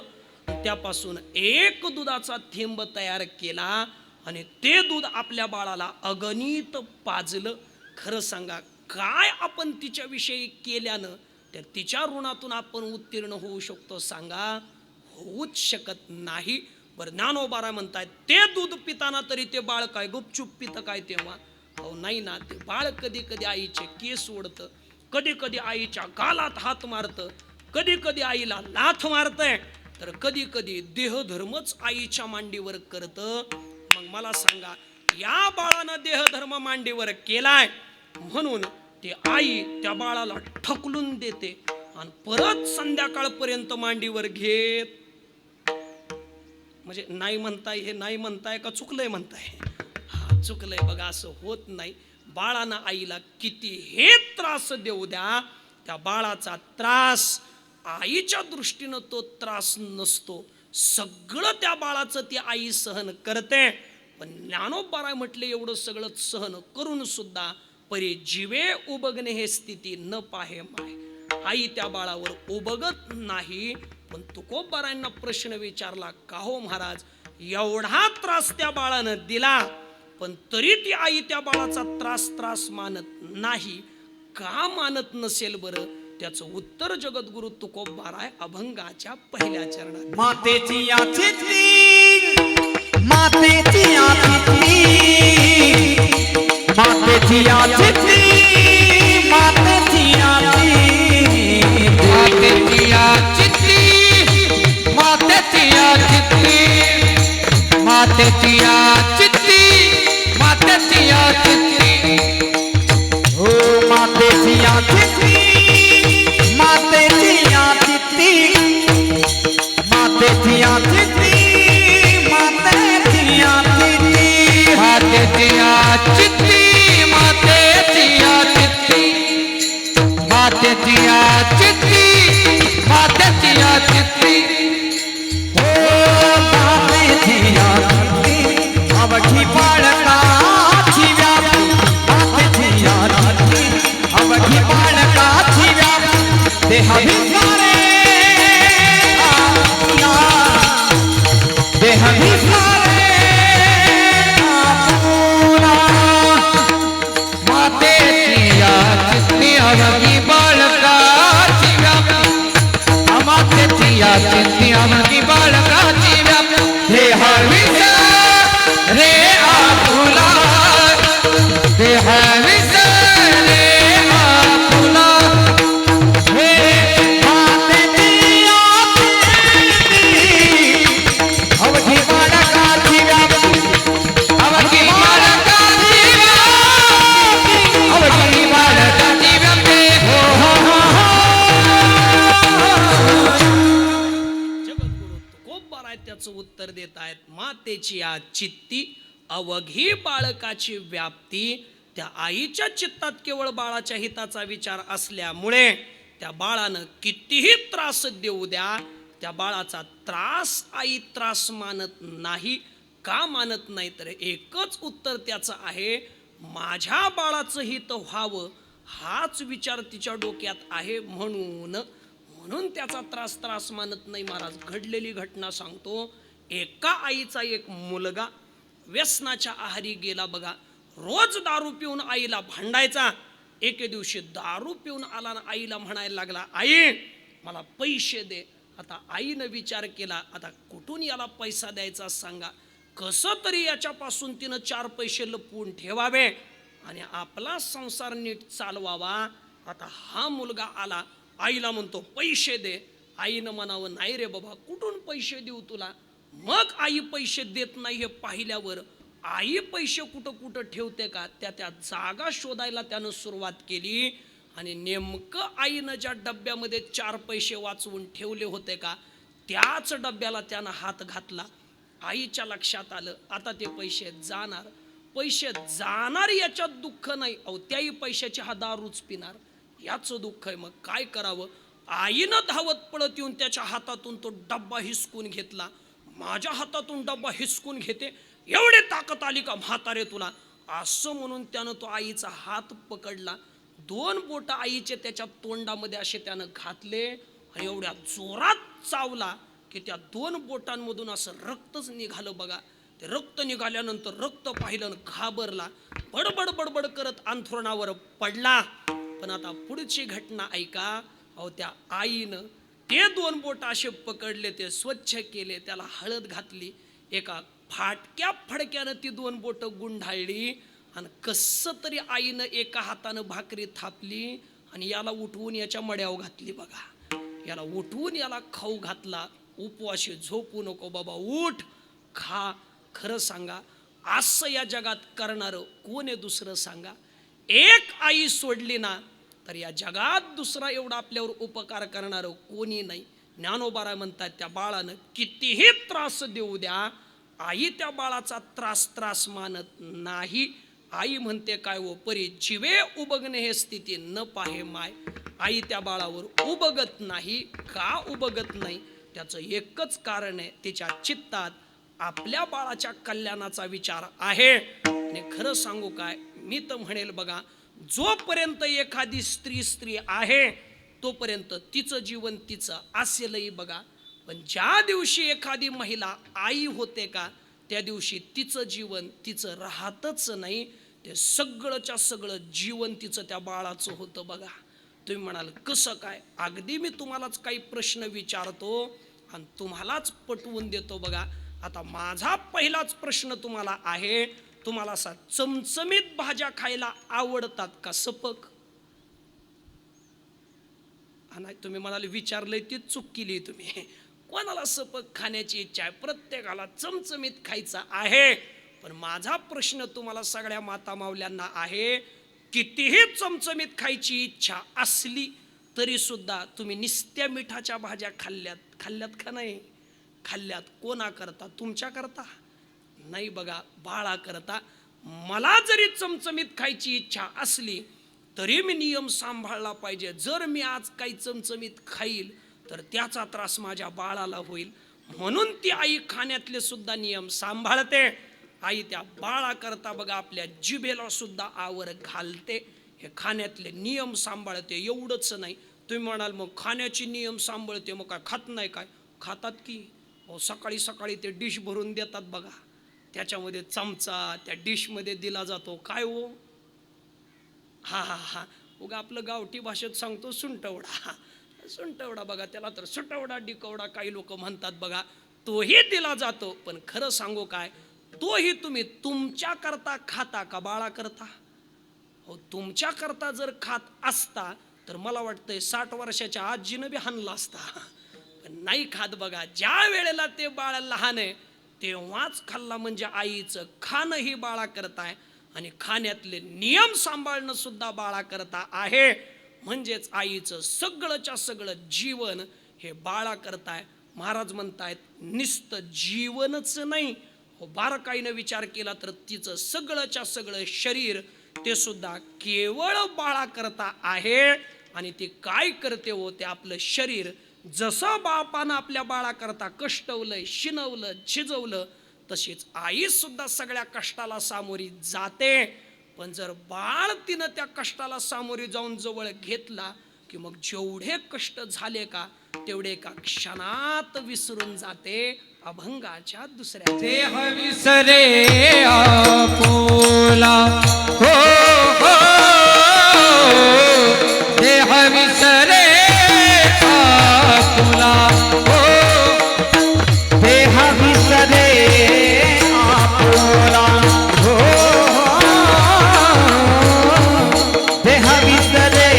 त्यापासून 1 दुधाचा थेंब तयार केला आणि ते दूध आपल्या बाळाला अगणित पाजलं. खरं सांगा, काय आपण तिच्याविषयी केल्यानं त्या तिच्या ऋणातून आपण उत्तीर्ण होऊ शकतो? सांगा, होऊच शकत नाही. बरं, ज्ञानोबा म्हणतायत ते दूध पिताना तरी ते बाळ काय गुपचूप पितं काय तेव्हा? हो नाही ना, ते बाळ कधी कधी आईचे केस ओढतं, कधी कधी आईच्या गालात हात मारतं, कधी कधी आईला लाथ मारतंय, तर कधी कधी देहधर्मच आईच्या मांडीवर करतं. मग मला सांगा, या बाळानं देहधर्म मांडीवर केलाय म्हणून ती आई त्या बाळाला ढकलून देते आणि परत संध्याकाळपर्यंत मांडीवर घेत. म्हणजे नाही म्हणताय, हे नाही म्हणताय का चुकलंय म्हणताय? हा, चुकलंय बघा, असं होत नाही. बाळानं आईला किती हे त्रास देऊ द्या, त्या बाळाचा त्रास आईच्या दृष्टीनं तो त्रास नसतो. सगळं त्या बाळाचं ती आई सहन करते. पण ज्ञानोबा म्हटले एवढं सगळं सहन करून सुद्धा परी जीवे उबगणे हे स्थिती न पाहे माय. आई त्या बाळावर उबगत नाही. पण तुकोबारायांना प्रश्न विचारला, का हो महाराज, एवढा त्रास त्या बाळानं दिला पण तरी ती आई त्या बाळाचा त्रास मानत नाही, का मानत नसेल बरं? त्याचं उत्तर जगद्गुरु तुकोबाराय अभंगाच्या पहिल्या चरणात. मातेची याचितली, मातेची याचितली, मातेची याचितली, मातेची याचितली, मातेची याचितली, मातेची याचितली, मातेची याचितली, मातेची याचितली. हो मातेची याचितली, मातेची याचितली, मातेची याचितली, मातेची याचितली, मातेची याचितली, मातेची याचितली, मातेची याचितली, मातेची याचितली. हो मातेची याचितली, अवघी बाळकाची व्यापी, मातेची याचितली, अवघी बाळकाची व्यापी, देहाभिसारे आपुला, देहाभिसारे आपुला. मातेची याचितली, अवघी बाळकाची व्यापी, मातेची याचितली, अवघी बाळकाची व्यापी. देहाविसा रे आपुला, देहाविसा रे आपुला. हे मातेची याचितली, अवघी बाळकाची व्यापी, अवघी बाळकाची व्यापी, अवघी बाळकाची व्यापी. जगद्गुरु तुकोबाराय त्याचं उत्तर देत आहेत. मातेची या चित्ती अवघी बाळकाची व्याप्ती. त्या आईच्या चित्तात केवळ बाळाच्या हिताचा विचार असल्यामुळे त्या बाळानं कितीही त्रास देऊ द्या, त्या बाळाचा त्रास आई त्रास मानत नाही. का मानत नाही? तर एकच उत्तर त्याचं आहे, माझ्या बाळाचं हित व्हावं हाच विचार तिच्या डोक्यात आहे, म्हणून त्याचा त्रास मानत नाही. महाराज, घडलेली घटना सांगतो. एका आईचा एक मुलगा व्यसनाच्या आहारी गेला बघा. रोज दारू पिऊन आईला भांडायचा. एके दिवशी दारू पिऊन आला ना आईला म्हणायला लागला, आई मला पैसे दे. आता आईनं विचार केला, आता कुठून याला पैसा द्यायचा सांगा. कसं तरी याच्यापासून तिनं 4 पैसे लपवून ठेवावे आणि आपला संसार नीट चालवावा. आता हा मुलगा आला, आईला म्हणतो पैसे दे. आईनं म्हणावं, नाही रे बाबा, कुठून पैसे देऊ तुला. मग आई पैसे देत नाही हे पाहिल्यावर आई पैसे कुठं कुठं ठेवते का त्या त्या जागा शोधायला त्यानं सुरुवात केली. आणि नेमकं आईनं ज्या डब्यामध्ये 4 पैसे वाचवून ठेवले होते का त्याच डब्याला त्यानं हात घातला. आईच्या लक्षात आलं आता ते पैसे जाणार. पैसे जाणार याच्यात दुःख नाही, अहो त्याही पैशाची हा दारूच पिणार याचं दुःख आहे. मग काय करावं. आईनं धावत पळत येऊन त्याच्या हातातून तो डब्बा हिसकून घेतला. माझ्या हातातून डब्बा हिसकून घेते एवढी ताकद आली का म्हातारे तुला, असं म्हणून त्यानं तो आईचा हात पकडला. 2 बोट आईचे त्याच्या तोंडामध्ये असे त्यानं घातले आणि एवढ्या जोरात चावला की त्या 2 बोटांमधून असं रक्तच निघालं बघा. ते रक्त निघाल्यानंतर रक्त पाहिलं घाबरला, बडबड बडबड करत अंथरुणावर पडला. पण आता पुढची घटना ऐका. अहो त्या आईनं ते 2 बोट असे पकडले, ते स्वच्छ केले, त्याला हळद घातली, एका फाटक्या फडक्यानं ती 2 बोट गुंढाळली आणि कसं तरी आईनं एका हातानं भाकरी थापली आणि याला उठवून याच्या मड्यावर घातली बघा. याला उठवून याला खाऊ घातला. उपवाशी झोपू नको बाबा, उठ खा. खरं सांगा असं या जगात करणारं कोण आहे दुसरं सांगा. एक आई सोडली ना तर या जगात दुसरा एवढा आपल्यावर उपकार करणारं कोणी नाही. ज्ञानोबा म्हणतात त्या बाळानं कितीही त्रास देऊ द्या, आई त्या बाळाचा त्रास मानत नाही. आई म्हणते काय हो परी जीवे उबगणे हे स्थिती न पाहे माय. आई त्या बाळावर उबगत नाही. का उबगत नाही त्याचं एकच कारण आहे, तिच्या चित्तात आपल्या बाळाच्या कल्याणाचा विचार आहे. आणि खरं सांगू काय, मी तर म्हणेल बघा, जोपर्यंत एखादी स्त्री आहे तोपर्यंत तिचं जीवन तिचं असेलही बघा. पण ज्या दिवशी एखादी महिला आई होते का त्या दिवशी तिचं जीवन तिचं राहतच नाही. ते सगळंच्या सगळं जीवन तिचं त्या बाळाचं होतं बघा. तुम्ही म्हणाल कसं काय. अगदी मी तुम्हालाच काही प्रश्न विचारतो आणि तुम्हालाच पटवून देतो बघा. आता माझा पहिलाच प्रश्न तुम्हाला आहे, तुम्हाला असा चमचमीत भाज्या खायला आवडतात का सपक. नाही तुम्ही म्हणाले विचारलंय ती चूक केली तुम्ही. कोणाला सपक खाण्याची इच्छा आहे, प्रत्येकाला चमचमीत खायचा आहे. पण माझा प्रश्न तुम्हाला सगळ्या माता मावल्यांना आहे, कितीही चमचमीत खायची इच्छा असली तरी सुद्धा तुम्ही निस्त्या मिठाच्या भाज्या खाल्ल्यात का नाही. खाल्ल्यात कोणा करता, तुमच्या करता नाही बघा, बाळा करता. मला जरी चमचमीत खायची इच्छा असली तरी मी नियम सांभाळला पाहिजे. जर मी आज काही चमचमीत खाईल तर त्याचा त्रास माझ्या बाळाला होईल. म्हणून ती आई खाण्यातले सुद्धा नियम सांभाळते. आई त्या बाळा करता बघा आपल्या जिभेला सुद्धा आवर घालते. हे खाण्यातले नियम सांभाळते. एवढंच नाही, तुम्ही म्हणाल मग खाण्याचे नियम सांभाळते मग काय खात नाही काय. खातात की हो. सकाळी सकाळी ते डिश भरून देतात बघा, त्याच्यामध्ये चमचा त्या डिशमध्ये दिला जातो. काय हो, हा उगा आपलं गावठी भाषेत सांगतो सुंटवडा बघा. त्याला तर सुटवडा डिकवडा काही लोक म्हणतात बघा. तोही दिला जातो. पण खरं सांगू काय, तोही तुम्ही तुमच्या करता खाता का बाळा करता. हो तुमच्या करता जर खात असता तर मला वाटतंय 60 वर्षाच्या आजीनं बी हाणला असता. पण नाही खात बघा. ज्या वेळेला ते बाळ लहान आहे तेव्हाच खाल्ला म्हणजे आईचं खाणं ही बाळा करताय आणि खाण्यातले नियम सांभाळणं सुद्धा बाळा करता आहे. म्हणजेच आईचं सगळंच्या सगळं जीवन हे बाळा करताय. महाराज म्हणतायत निस्त जीवनच नाही हो, बारकाईनं विचार केला तर तिचं सगळंच्या सगळं शरीर ते सुद्धा केवळ बाळा करता आहे. आणि ते काय करते हो, ते आपलं शरीर जसं बापानं आपल्या बाळा करता कष्टवलं शिनवलं शिजवलं तशीच आई सुद्धा सगळ्या कष्टाला सामोरी जाते. पण जर बाळ तिनं त्या कष्टाला सामोरी जाऊन जवळ घेतला की मग जेवढे कष्ट झाले का तेवढे एका क्षणात विसरून जाते. अभंगाच्या दुसऱ्या देह विसरे आपुला हो हो, देह विसरे आपुला हो, देह विसरे आपुला हो, देह विसरे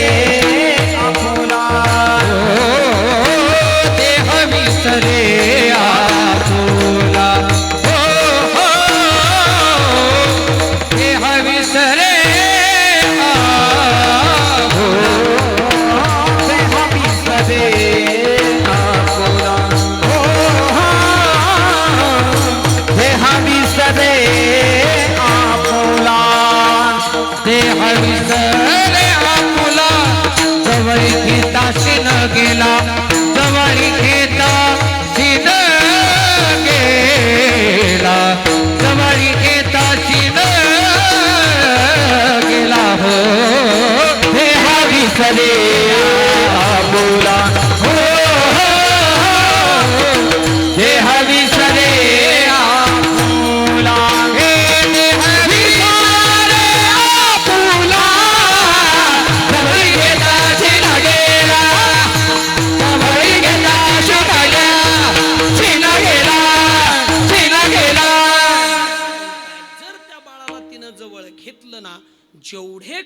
आपुला देह विसरे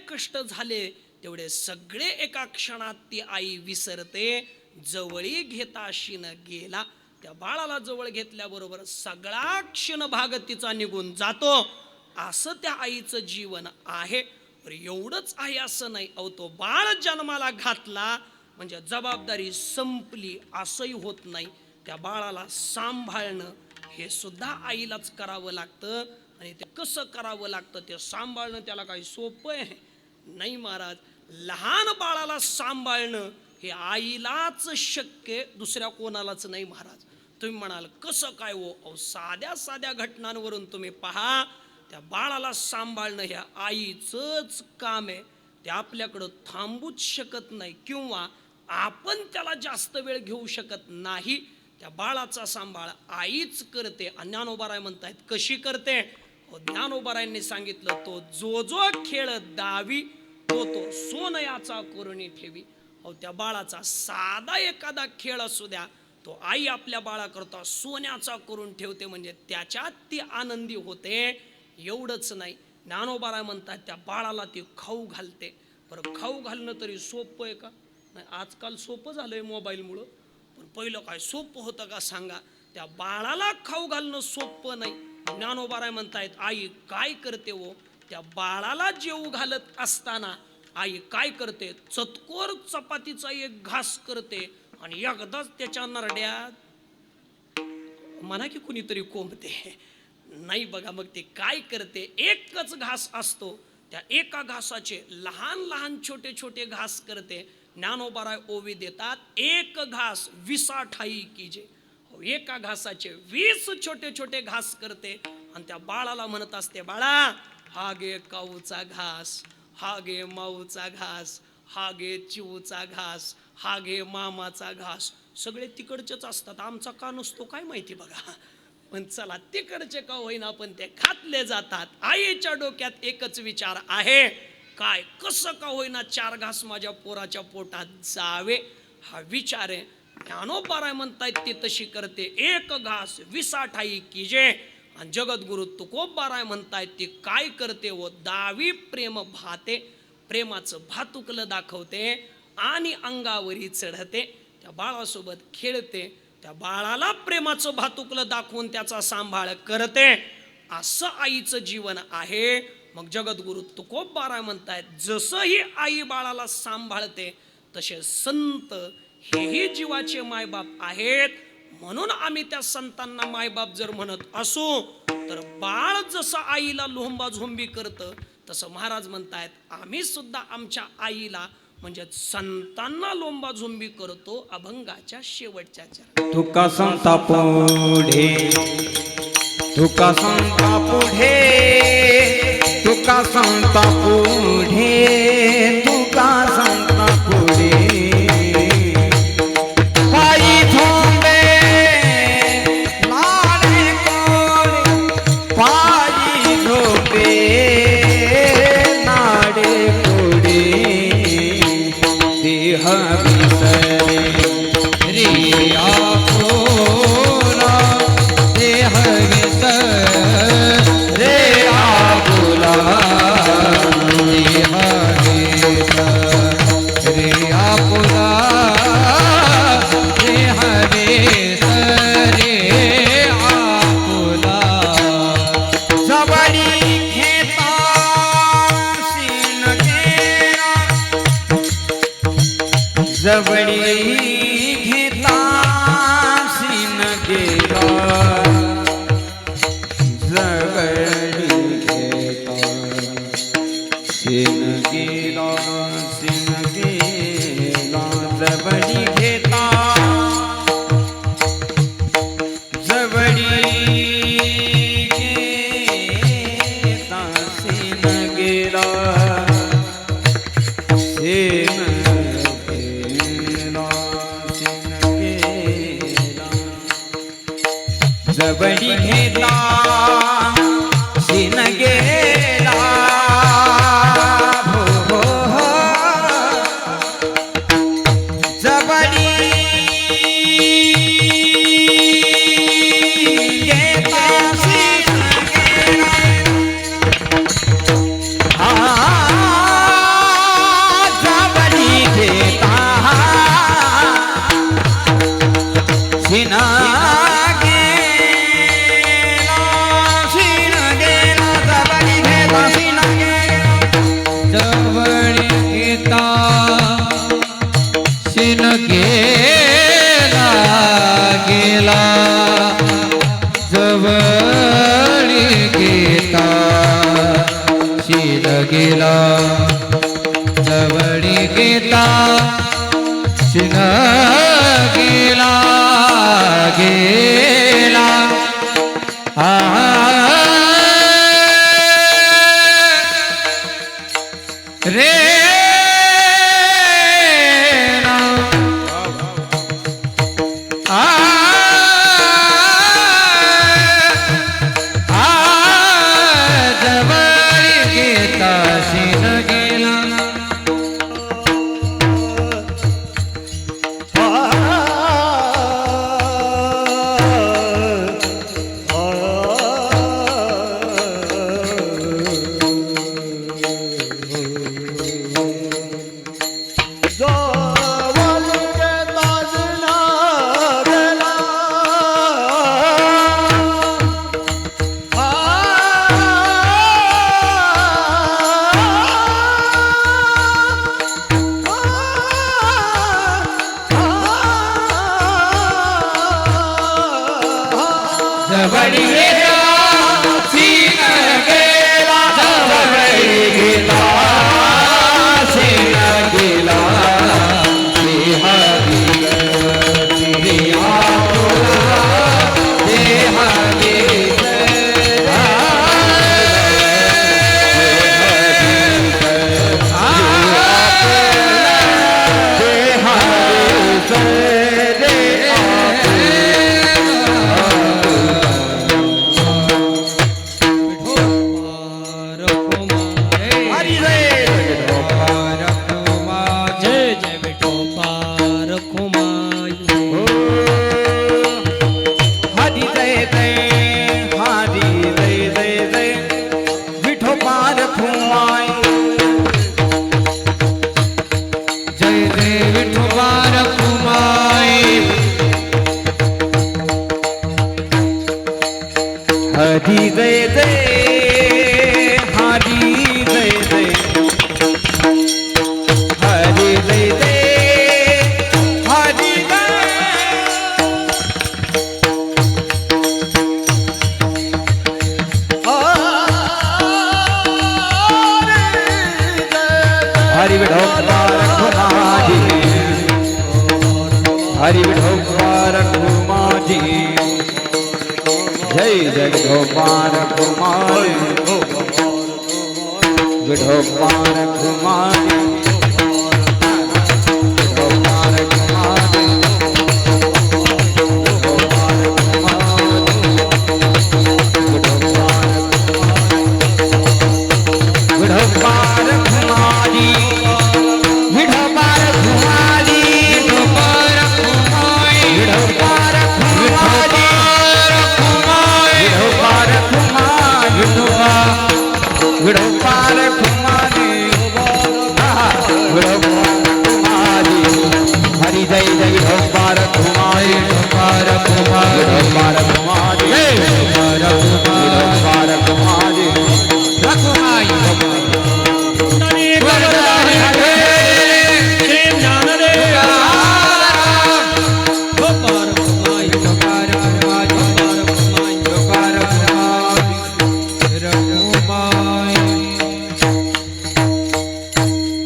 कष्ट झाले तेवढे सगळे एका क्षणात ती आई विसरते. जवळी घेता शिन गेला, त्या बाळाला जवळ घेतल्याबरोबर सगळा क्षण भाग तिचा निघून जातो. असं त्या आईचं जीवन आहे. एवढंच आहे असं नाही. अहो तो बाळ जन्माला घातला म्हणजे जबाबदारी संपली असंही होत नाही. त्या बाळाला सांभाळणं हे सुद्धा आईलाच करावं लागतं. आणि ते कसं करावं लागतं ते सांभाळणं त्याला काही सोपं आहे नाही महाराज. लहान बाळाला सांभाळणं हे आईलाच शक्य, दुसऱ्या कोणालाच नाही महाराज. तुम्ही म्हणाल कसं काय हो? अहो साध्या साध्या घटनांवरून तुम्ही पहा. त्या बाळाला सांभाळणं ह्या आईचंच काम आहे. ते आपल्याकडं थांबूच शकत नाही किंवा आपण त्याला जास्त वेळ घेऊ शकत नाही. त्या बाळाचा सांभाळ आईच करते. ज्ञानोबाराय म्हणतायत कशी करते? ज्ञानोबारायांनी सांगितलं, तो जो जो खेळ दावी तो तो सोनयाचा करुणी ठेवी. अहो त्या बाळाचा साधा एखादा खेळ असू द्या, तो आई आपल्या बाळाकरता सोन्याचा करून ठेवते. म्हणजे त्याच्यात ती आनंदी होते. एवढंच नाही, ज्ञानोबाराय म्हणतात त्या बाळाला ती खाऊ घालते. बरं खाऊ घालणं तरी सोपं आहे का? नाही, आजकाल सोपं झालंय मोबाईलमुळं. पण पहिलं काय सोपं होतं का सांगा? त्या बाळाला खाऊ घालणं सोपं नाही. ज्ञानोबाराय म्हणतायत आई काय करते हो? त्या बाळाला जेवू घालत असताना आई काय करते? चतकोर चपातीचा एक घास करते आणि एकदाच त्याच्या नरड्यात म्हणा की कुणीतरी कोंबते नाही. बघा मग ते काय करते? एकच घास असतो, त्या एका घासाचे लहान लहान छोटे छोटे घास करते. ज्ञानोबाराय ओवी देतात, एक घास 20 ठाई कीजे. एका घासाचे 20 छोटे छोटे घास करते आणि त्या बाळाला म्हणत असते, बाळा हा घे काऊचा घास, हा घे माऊचा घास, हा घे चिवचा घास, हा घे मामाचा घास. सगळे तिकडचेच असतात, आमचा का नसतो काय माहिती बघा. पण चला तिकडचे का होईना पण ते खातले जातात. आईच्या डोक्यात एकच विचार आहे, काय कसं का होईना 4 घास माझ्या पोराच्या पोटात जावे हा विचार आहे. ज्ञानोबाराय म्हणतायत ती तशी करते, एक घास 20 ठाई कीजे. आणि जगद्गुरु तुकोबाराय म्हणतायत ती काय करते? व दावी प्रेम भाते, प्रेमाचं भातुकलं दाखवते आणि अंगावरी चढते. त्या बाळासोबत खेळते, त्या बाळाला प्रेमाचं भातुकलं दाखवून त्याचा सांभाळ करते. असं आईचं जीवन आहे. मग जगद्गुरु तुकोबाराय म्हणतायत जसं ही आई बाळाला सांभाळते तसे संत हेही जीवाचे मायबाप आहेत. म्हणून आम्ही त्या संतांना मायबाप जर म्हणत असू तर बाळ जसं आईला लोंबा झोंबी करतं तसं महाराज म्हणतायत आम्ही सुद्धा आमच्या आईला म्हणजे संतांना लोंबा झोंबी करतो अभंगाच्या शेवटच्या चरणात. तुका संता पुढे, तुका संता पुढे, तुका संता पुढे, तुका संता पुढे. पायी झोंबे लाडे कोळे, पायी झोंबे लाडे कोळे. देह विसरे रे आपुला, देह विसरे आपुला, देह विसरे आपुला, देह विसरे आपुला. जवळी घेता शिन गेला, जवळी घेता शिन गेला, जवळी घेता शिन गेला, शिन गेला, जवळी घेता, जवळी घेता शिन गेला, शिन जवळी घेता शिन गेला. हो हो हो, जवळी घेता शिन गेला. शिना गेला शिन गेला जवळी घेता शिना गेला जवळी घेता शिन गेला गेला जवळी घेता शिन गेला जवळी घेता शिन गेला गेला रे जवळी घेता शिन गेला जवळी घेता शिन गेला जवळी घेता शिन गेला देहादी जय जय विठोबा रखुमाई हरी जय जय हरी जय जय जय विठोबार फुमाई जय जय विठोबा रखुमाई हरी जय जय हरी जय जय हरी जय जय हरी हरी विठोबा रखुमाई हरी विठोबा रखुमाई जय जय विठोबा रखुमाई विठोबा रखुमाई विठोबा रखुमाई विठोबा रखुमाई विठोबा रखुमाई विठोबा रखुमाई विठोबा रखुमाई विठोबा रखुमाई विठोबा रखुमाई विठोबा रखुमाई हरी जय जय विठोबा रखुमाई विठोबा रखुमाई विठोबा रखुमाई विठोबा रखुमाई रखुमाई श्री ज्ञानदेव विठोबा रखुमाई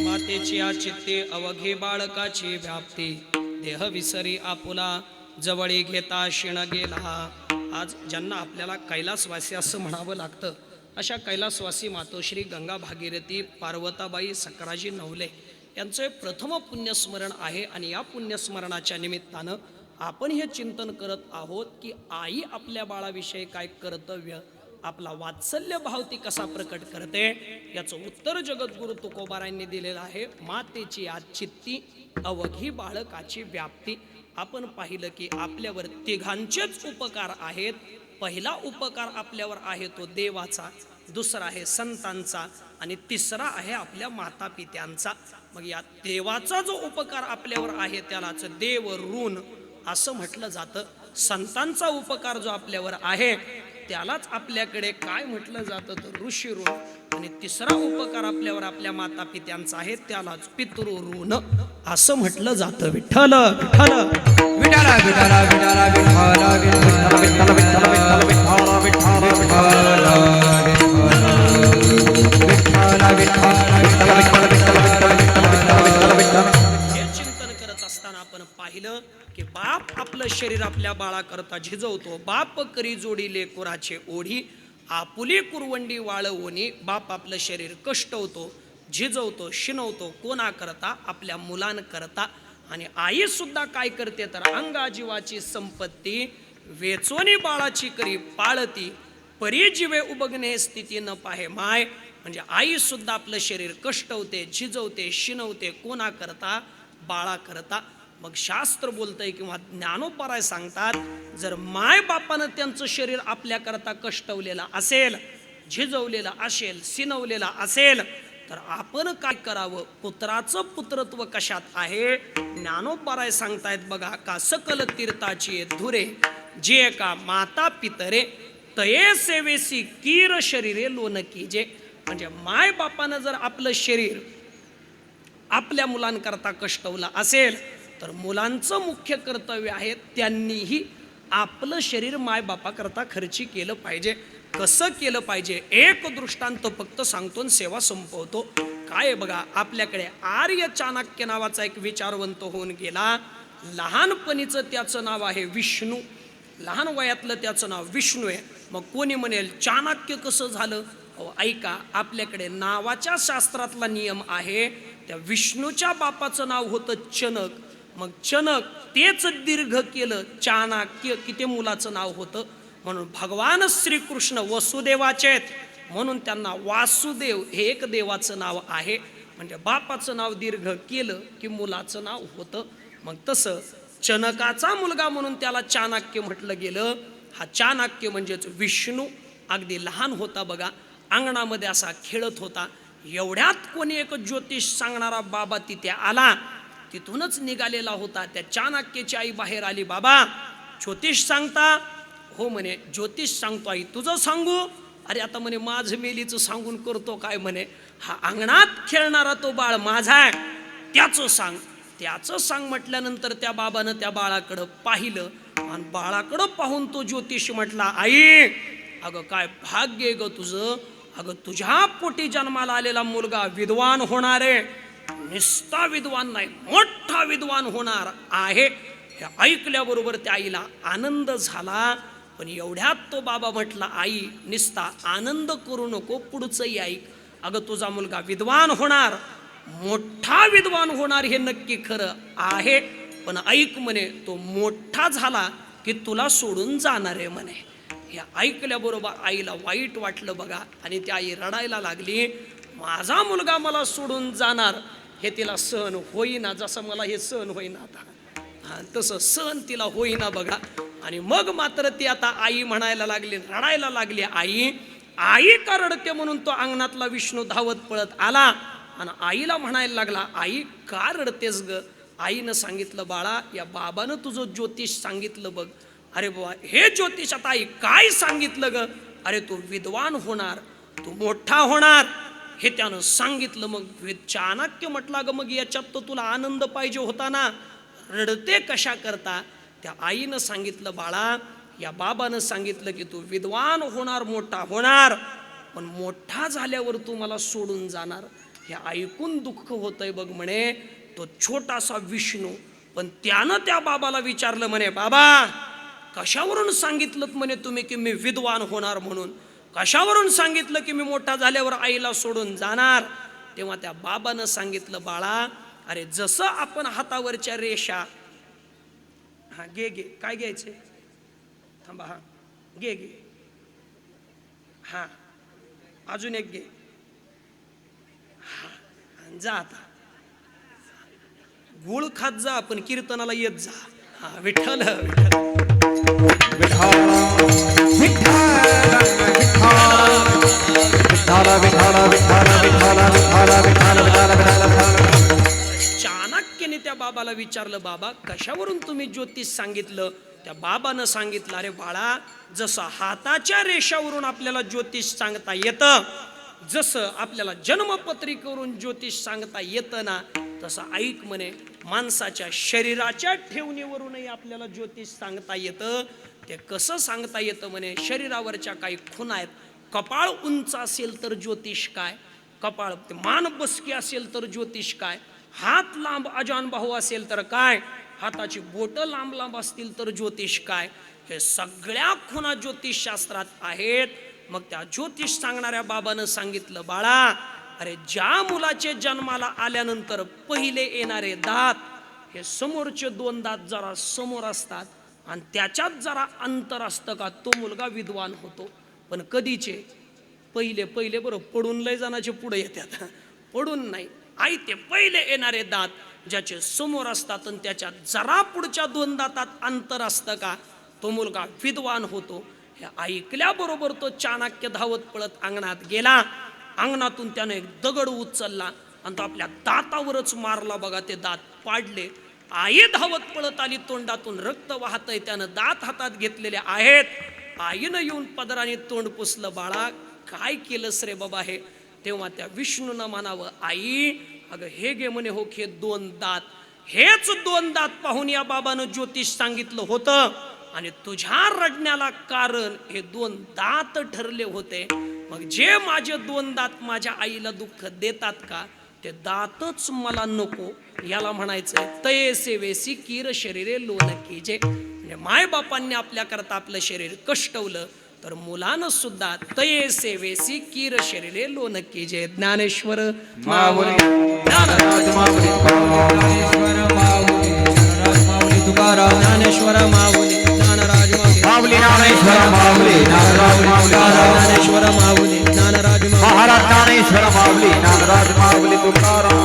मातेची या चित्ते अवघे बाळकाची व्याप्ती देह विसरी आपुला जवळी घेता शिण गेला. आज ज्यांना आपल्याला कैलासवासी असं म्हणावं लागतं अशा कैलासवासी मातोश्री गंगा भागीरथी पार्वताबाई सकराजी नवले यांचं प्रथम पुण्यस्मरण आहे. आणि या पुण्यस्मरणाच्या निमित्तानं आपण हे चिंतन करत आहोत की आई आपल्या बाळाविषयी काय कर्तव्य, आपला वात्सल्य भाव ती कसा प्रकट करते, याचं उत्तर जगद्गुरु तुकोबारायांनी दिलेलं आहे. मातेची आज चित्ती अवघी बाळकाची व्याप्ती. आपण पाहिलं की आपल्यावर तिघांचेच उपकार आहेत. पहिला उपकार आपल्यावर आहे तो देवाचा, दुसरा आहे संतांचा आणि तिसरा आहे आपल्या माता पित्यांचा. मग या देवाचा जो उपकार आपल्यावर आहे त्यालाच देव ऋण असं म्हटलं जातं. संतांचा उपकार जो आपल्यावर आहे त्यालाच आपल्याकडे काय म्हटलं जातं तर ऋषी ऋण. आणि तिसरा उपकार आपल्यावर आपल्या माता पित्यांचा आहे त्यालाच पितृऋण असं म्हटलं जातं. विठ्ठल विठ्ठल विठाला विठाला विठाला विठाला विठाला विठाला विठाला विठाला विठाला हे चिंतन करत असताना आपण पाहिलं की बाप आपलं शरीर आपल्या बाळाकरता झिजवतो. बाप करी जोडी लेकुराचे ओढी आपुली कुरवंडी वाळवणी. बाप आपलं शरीर कष्टवतो, झिजवतो, शिनवतो. कोणाकरता? आपल्या मुलांकरता. आणि आई सुद्धा काय करते तर अंगाजीवाची संपत्ती वेचोनी बाळाची करी पाळती. परी जीवे उबगणे स्थिती न पाहे माय. म्हणजे आई सुद्धा आपलं शरीर कष्टवते, झिजवते, शिनवते. कोणाकरता? बाळाकरता. मग शास्त्र बोलतंय किंवा ज्ञानोपाराय सांगतात जर माय बापानं त्यांचं शरीर आपल्याकरता कष्टवलेलं असेल, झिजवलेलं असेल, सिनवलेलं असेल तर आपण काय करावं? पुत्राचं पुत्रत्व कशात आहे? ज्ञानोपाराय सांगतायत बघा का सकल तीर्थाची धुरे जे का माता पितरे तये सेवेसी कीर शरीरे लोनकी जे. म्हणजे माय बापानं जर आपलं शरीर आपल्या मुलांकरता कष्टवलं असेल तर मुलांचं मुख्य कर्तव्य आहे त्यांनीही आपलं शरीर मायबापाकरता खर्ची केलं पाहिजे. कसं केलं पाहिजे? एक दृष्टांत फक्त सांगतो आणि सेवा संपवतो. काय बघा, आपल्याकडे आर्य चाणक्य नावाचा एक विचारवंत होऊन गेला. लहानपणीचं त्याचं नाव आहे विष्णू. लहान वयातलं त्याचं नाव विष्णू आहे. मग कोणी म्हणेल चाणक्य कसं झालं? ऐका, आपल्याकडे नावाच्या शास्त्रातला नियम आहे. त्या विष्णूच्या बापाचं नाव होतं चनक. मग चनक तेच दीर्घ केलं चाणक्य, किती मुलाचं नाव होतं. म्हणून भगवान श्रीकृष्ण वसुदेवाचे आहेत म्हणून त्यांना वासुदेव हे एक देवाचं नाव आहे. म्हणजे बापाचं नाव दीर्घ केलं की मुलाचं नाव होतं. मग तसं चनकाचा मुलगा म्हणून त्याला चाणक्य म्हटलं गेलं. हा चाणक्य म्हणजेच विष्णू अगदी लहान होता बघा, अंगणामध्ये असा खेळत होता. एवढ्यात कोणी एक ज्योतिष सांगणारा बाबा तिथे आला. तिथूनच निघालेला होता. त्या चाणक्याची आई बाहेर आली. बाबा ज्योतिष सांगता? हो म्हणे, ज्योतिष सांगतो आई. तुझं सांगू? अरे आता म्हणे माझं मेलीचं सांगून करतो काय म्हणे. हा अंगणात खेळणारा तो बाळ माझा आहे, त्याचं सांग. त्याचं सांग म्हटल्यानंतर त्या बाबानं त्या बाळाकडं पाहिलं आणि बाळाकडं पाहून तो ज्योतिष म्हटला, आई अगं काय भाग्य आहे ग तुझं. अगं तुझ्या पोटी जन्माला आलेला मुलगा विद्वान होणार आहे. निस्ता विद्वान नाही, मोठा विद्वान होणार आहे. हे ऐकल्याबरोबर त्या आईला आनंद झाला. पण एवढ्यात तो बाबा म्हटला, आई निस्ता आनंद करू नको, पुढचंही ऐक. अगं तुझा मुलगा विद्वान होणार, मोठा विद्वान होणार हे नक्की खरं आहे. पण ऐक म्हणे, तो मोठा झाला की तुला सोडून जाणार आहे म्हणे. हे ऐकल्याबरोबर आईला वाईट वाटलं बघा. आणि ती आई रडायला लागली. माझा मुलगा मला सोडून जाणार हे तिला सहन होईना. जसं मला हे सहन होईना आता, तसं सहन तिला होईना बघा. आणि मग मात्र ती आता आई म्हणायला लागली, रडायला लागली. आई आई का रडते म्हणून तो अंगणातला विष्णू धावत पळत आला आणि आईला म्हणायला लागला, आई का रडतेस ग? आईनं सांगितलं, बाळा या बाबानं तुझं ज्योतिष सांगितलं बघ. अरे बाबा हे ज्योतिष आता आई काय सांगितलं ग? अरे तू विद्वान होणार, तू मोठा होणार हे त्यानं सांगितलं. मग चाणक्य म्हटला ग मग याच्यात तर तुला आनंद पाहिजे होता ना, रडते कशा करता? त्या आईनं सांगितलं, बाळा या बाबानं सांगितलं की तू विद्वान होणार, मोठा होणार, पण मोठा झाल्यावर तू मला सोडून जाणार. हे ऐकून दुःख होतंय बघ म्हणे तो छोटासा विष्णू. पण त्यानं त्या बाबाला विचारलं म्हणे, बाबा कशावरून सांगितलं म्हणे तुम्ही की मी विद्वान होणार म्हणून? कशावरून सांगितलं की मी मोठा झाल्यावर आईला सोडून जाणार? तेव्हा त्या बाबानं सांगितलं, बाळा अरे जसं आपण हातावरच्या रेषा, हा घे घे, काय घ्यायचे? थांबा, हा घे घे, हा अजून एक घे, हा जा आता गुळ खात जा, पण कीर्तनाला येत जा. हा विठ्ठल चाणक्याने त्या बाबाला विचारलं, बाबा कशावरून तुम्ही ज्योतिष सांगितलं? त्या बाबानं सांगितलं, अरे बाळा, जसं हाताच्या रेषावरून आपल्याला ज्योतिष सांगता येतं, जसं आपल्याला जन्मपत्रिकेवरून ज्योतिष सांगता येतं ना, तसं ऐक म्हणे, माणसाच्या शरीराच्या ठेवणीवरूनही आपल्याला ज्योतिष सांगता येतं. ते कसं सांगता येतं म्हणे, शरीरावरच्या काही खुणा आहेत. कपाळ उंच असेल तर ज्योतिष काय, कपाळ मान बसकी असेल तर ज्योतिष काय, हात लांब अजान भाऊ असेल तर काय, हाताची बोटं लांब लांब असतील तर ज्योतिष काय. हे सगळ्या खुणा ज्योतिषशास्त्रात आहेत. मग त्या ज्योतिष सांगणाऱ्या बाबानं सांगितलं, बाळा, अरे ज्या मुलाचे जन्माला आल्यानंतर पहिले येणारे दात, हे समोरचे 2 दात जरा समोर असतात आणि त्याच्यात जरा अंतर असतं का, तो मुलगा विद्वान होतो. पण कधीचे पहिले पहिले बरं, पडून लय जणाचे पुढे येतात, पडून नाही. आई ते पहिले येणारे दात ज्याचे समोर असतात आणि त्याच्यात जरा पुढच्या 2 दातात अंतर असतं का, तो मुलगा विद्वान होतो. हे ऐकल्याबरोबर तो चाणक्य धावत पळत अंगणात गेला. अंगणातून त्याने एक दगड उचलला आणि तो आपल्या दातावरच मारला. बघा, ते दात पाडले. आई धावत पळत आली, तोंडातून रक्त वाहतंय, त्यानं दात हातात घेतलेले आहेत. आईनं येऊन पदराने तोंड पुसलं, बाळा काय केलंस रे बाबा हे. तेव्हा त्या विष्णूनं म्हणावं, आई अगं हे गे म्हणे, हो हे 2 दात, हेच 2 दात पाहून या बाबानं ज्योतिष सांगितलं होतं आणि तुझ्या रडण्याला कारण हे 2 दात ठरले होते. मग जे माझे 2 दात माझ्या आईला दुःख देतात का, ते दातच मला नको. याला म्हणायचंय तये सेवेसी कीर शरीरे लोन कीजे. म्हणजे मायबापांनी आपल्याकरता आपलं शरीर कष्टवलं, तर मुलानं सुद्धा तये सेवेसी कीर शरीरे लोन कीजे. ज्ञानेश्वर माऊली, ज्ञानराज माऊली, ज्ञानेश्वर माऊली, ज्ञानराज माऊली तुकाराम, ज्ञानेश्वर माऊली, ज्ञानराज माऊली, माऊली ज्ञानेश्वर माऊली, ज्ञानराज माऊली, ज्ञानेश्वर माऊली, ज्ञानराज माऊली, महाराज ज्ञानेश्वर माऊली, ज्ञानराज माऊली तुकाराम.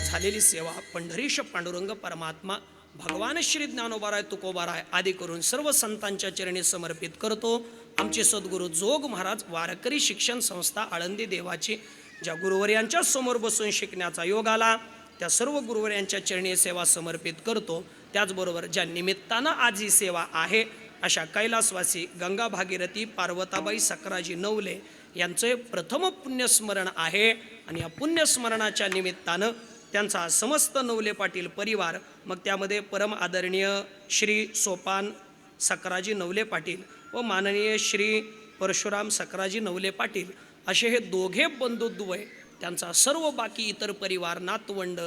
झालेली सेवा पंढरीश पांडुरंग परमात्मा भगवान श्री ज्ञानोबाराय तुकोबाराय आदी करून सर्व संतांच्या चरणी समर्पित करतो. आमचे सद्गुरू जोग महाराज वारकरी शिक्षण संस्था आळंदी देवाची, ज्या गुरुवर्यांच्या समोर बसून शिकण्याचा योग आला, त्या सर्व गुरुवर्यांच्या चरणी सेवा समर्पित करतो. त्याचबरोबर ज्या निमित्तानं आज ही सेवा आहे, अशा कैलासवासी गंगा भागीरथी पार्वताबाई सकराजी नवले यांचे प्रथम पुण्यस्मरण आहे. आणि या पुण्यस्मरणाच्या निमित्तानं त्यांचा समस्त नवले पाटील परिवार, मग त्यामध्ये परम आदरणीय श्री सोपान सकराजी नवले पाटील व माननीय श्री परशुराम सकराजी नवले पाटील, असे हे दोघे बंधुद्वय, त्यांचा सर्व बाकी इतर परिवार, नातवंड,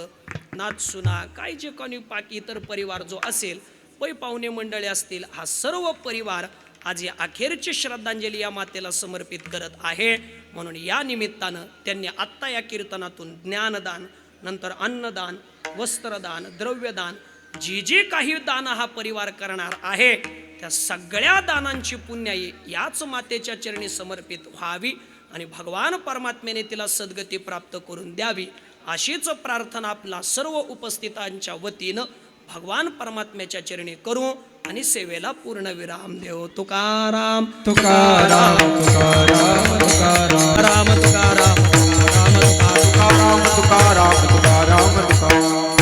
नातसुना, काय जे कोणी बाकी इतर परिवार जो असेल, पै पाहुणे मंडळी असतील, हा सर्व परिवार आज या अखेरची श्रद्धांजली या मातेला समर्पित करत आहे. म्हणून या निमित्तानं त्यांनी आत्ता या कीर्तनातून ज्ञानदान, नंतर अन्नदान, वस्त्रदान, द्रव्यदान, जी काही दान हा परिवार करणार आहे, त्या सगळ्या दानांची पुण्याई याच मातेच्या चरणी समर्पित व्हावी आणि भगवान परमात्म्याने तिला सद्गती प्राप्त करून द्यावी, अशीच प्रार्थना आपला सर्व उपस्थितांच्या वतीनं भगवान परमात्म्याच्या चरणी करू आणि सेवेला पूर्ण विराम देऊ. तुकाराम तुकाराम, तुकाराम, तुकाराम, राम तुकाराम, राम तुकाराम, तुकाराम तुकाराम तुकाराम.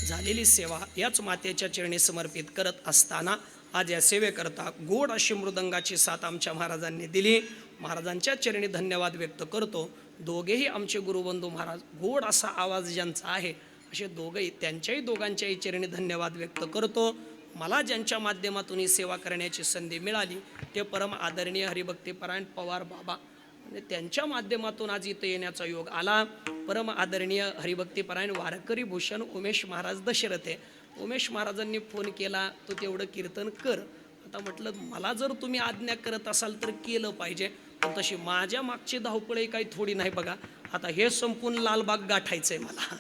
झालेली सेवा याच मातेच्या चरणी समर्पित करत असताना आज या सेवेकरता गोड अशी मृदंगाची साथ आमच्या महाराजांनी दिली. महाराजांच्या चरणी धन्यवाद व्यक्त करतो. दोघेही आमचे गुरुबंधू महाराज, गोड असा आवाज ज्यांचा आहे, असे दोघेही, त्यांच्याही दोघांच्याही चरणी धन्यवाद व्यक्त करतो. मला ज्यांच्या माध्यमातून ही सेवा करण्याची संधी मिळाली, ते परम आदरणीय हरिभक्तीपरायण पवार बाबा, म्हणजे त्यांच्या माध्यमातून आज इथं येण्याचा योग आला. परम आदरणीय हरिभक्तीपरायण वारकरी भूषण उमेश महाराज दशरथे, उमेश महाराजांनी फोन केला, तो तेवढं कीर्तन कर. आता म्हटलं, मला जर तुम्ही आज्ञा करत असाल तर केलं पाहिजे, पण तशी माझ्या मागची धावपळी काही थोडी नाही. बघा, आता हे संपून लालबाग गाठायचं आहे मला,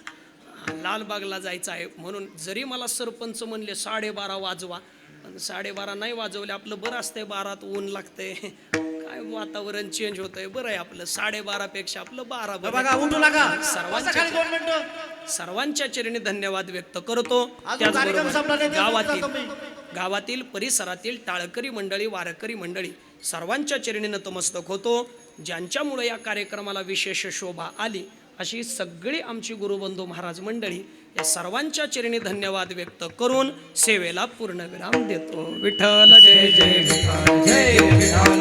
लालबागला जायचं आहे. म्हणून जरी मला सरपंच म्हणले 12:30 वाजवा, पण 12:30 नाही वाजवले, आपलं बरं असतंय, 12त ऊन लागतंय, काय वातावरण चेंज होतंय, बरं आहे आपलं 12:30 पेक्षा आपलं 12 बरं. सर्वांच्या चरणी धन्यवाद व्यक्त करतो. त्याचबरोबर गावातील परिसरातील टाळकरी मंडळी, वारकरी मंडळी सर्वांच्या चरणी नतमस्तक होतो. ज्यांच्यामुळे या कार्यक्रमाला विशेष शोभा आली अशी सगळी आमची गुरुबंधू महाराज मंडळी या सर्वांच्या चरणी धन्यवाद व्यक्त करून सेवेला पूर्णविराम देतो. विठ्ठल जय जय विठ्ठल, जय विठ्ठल.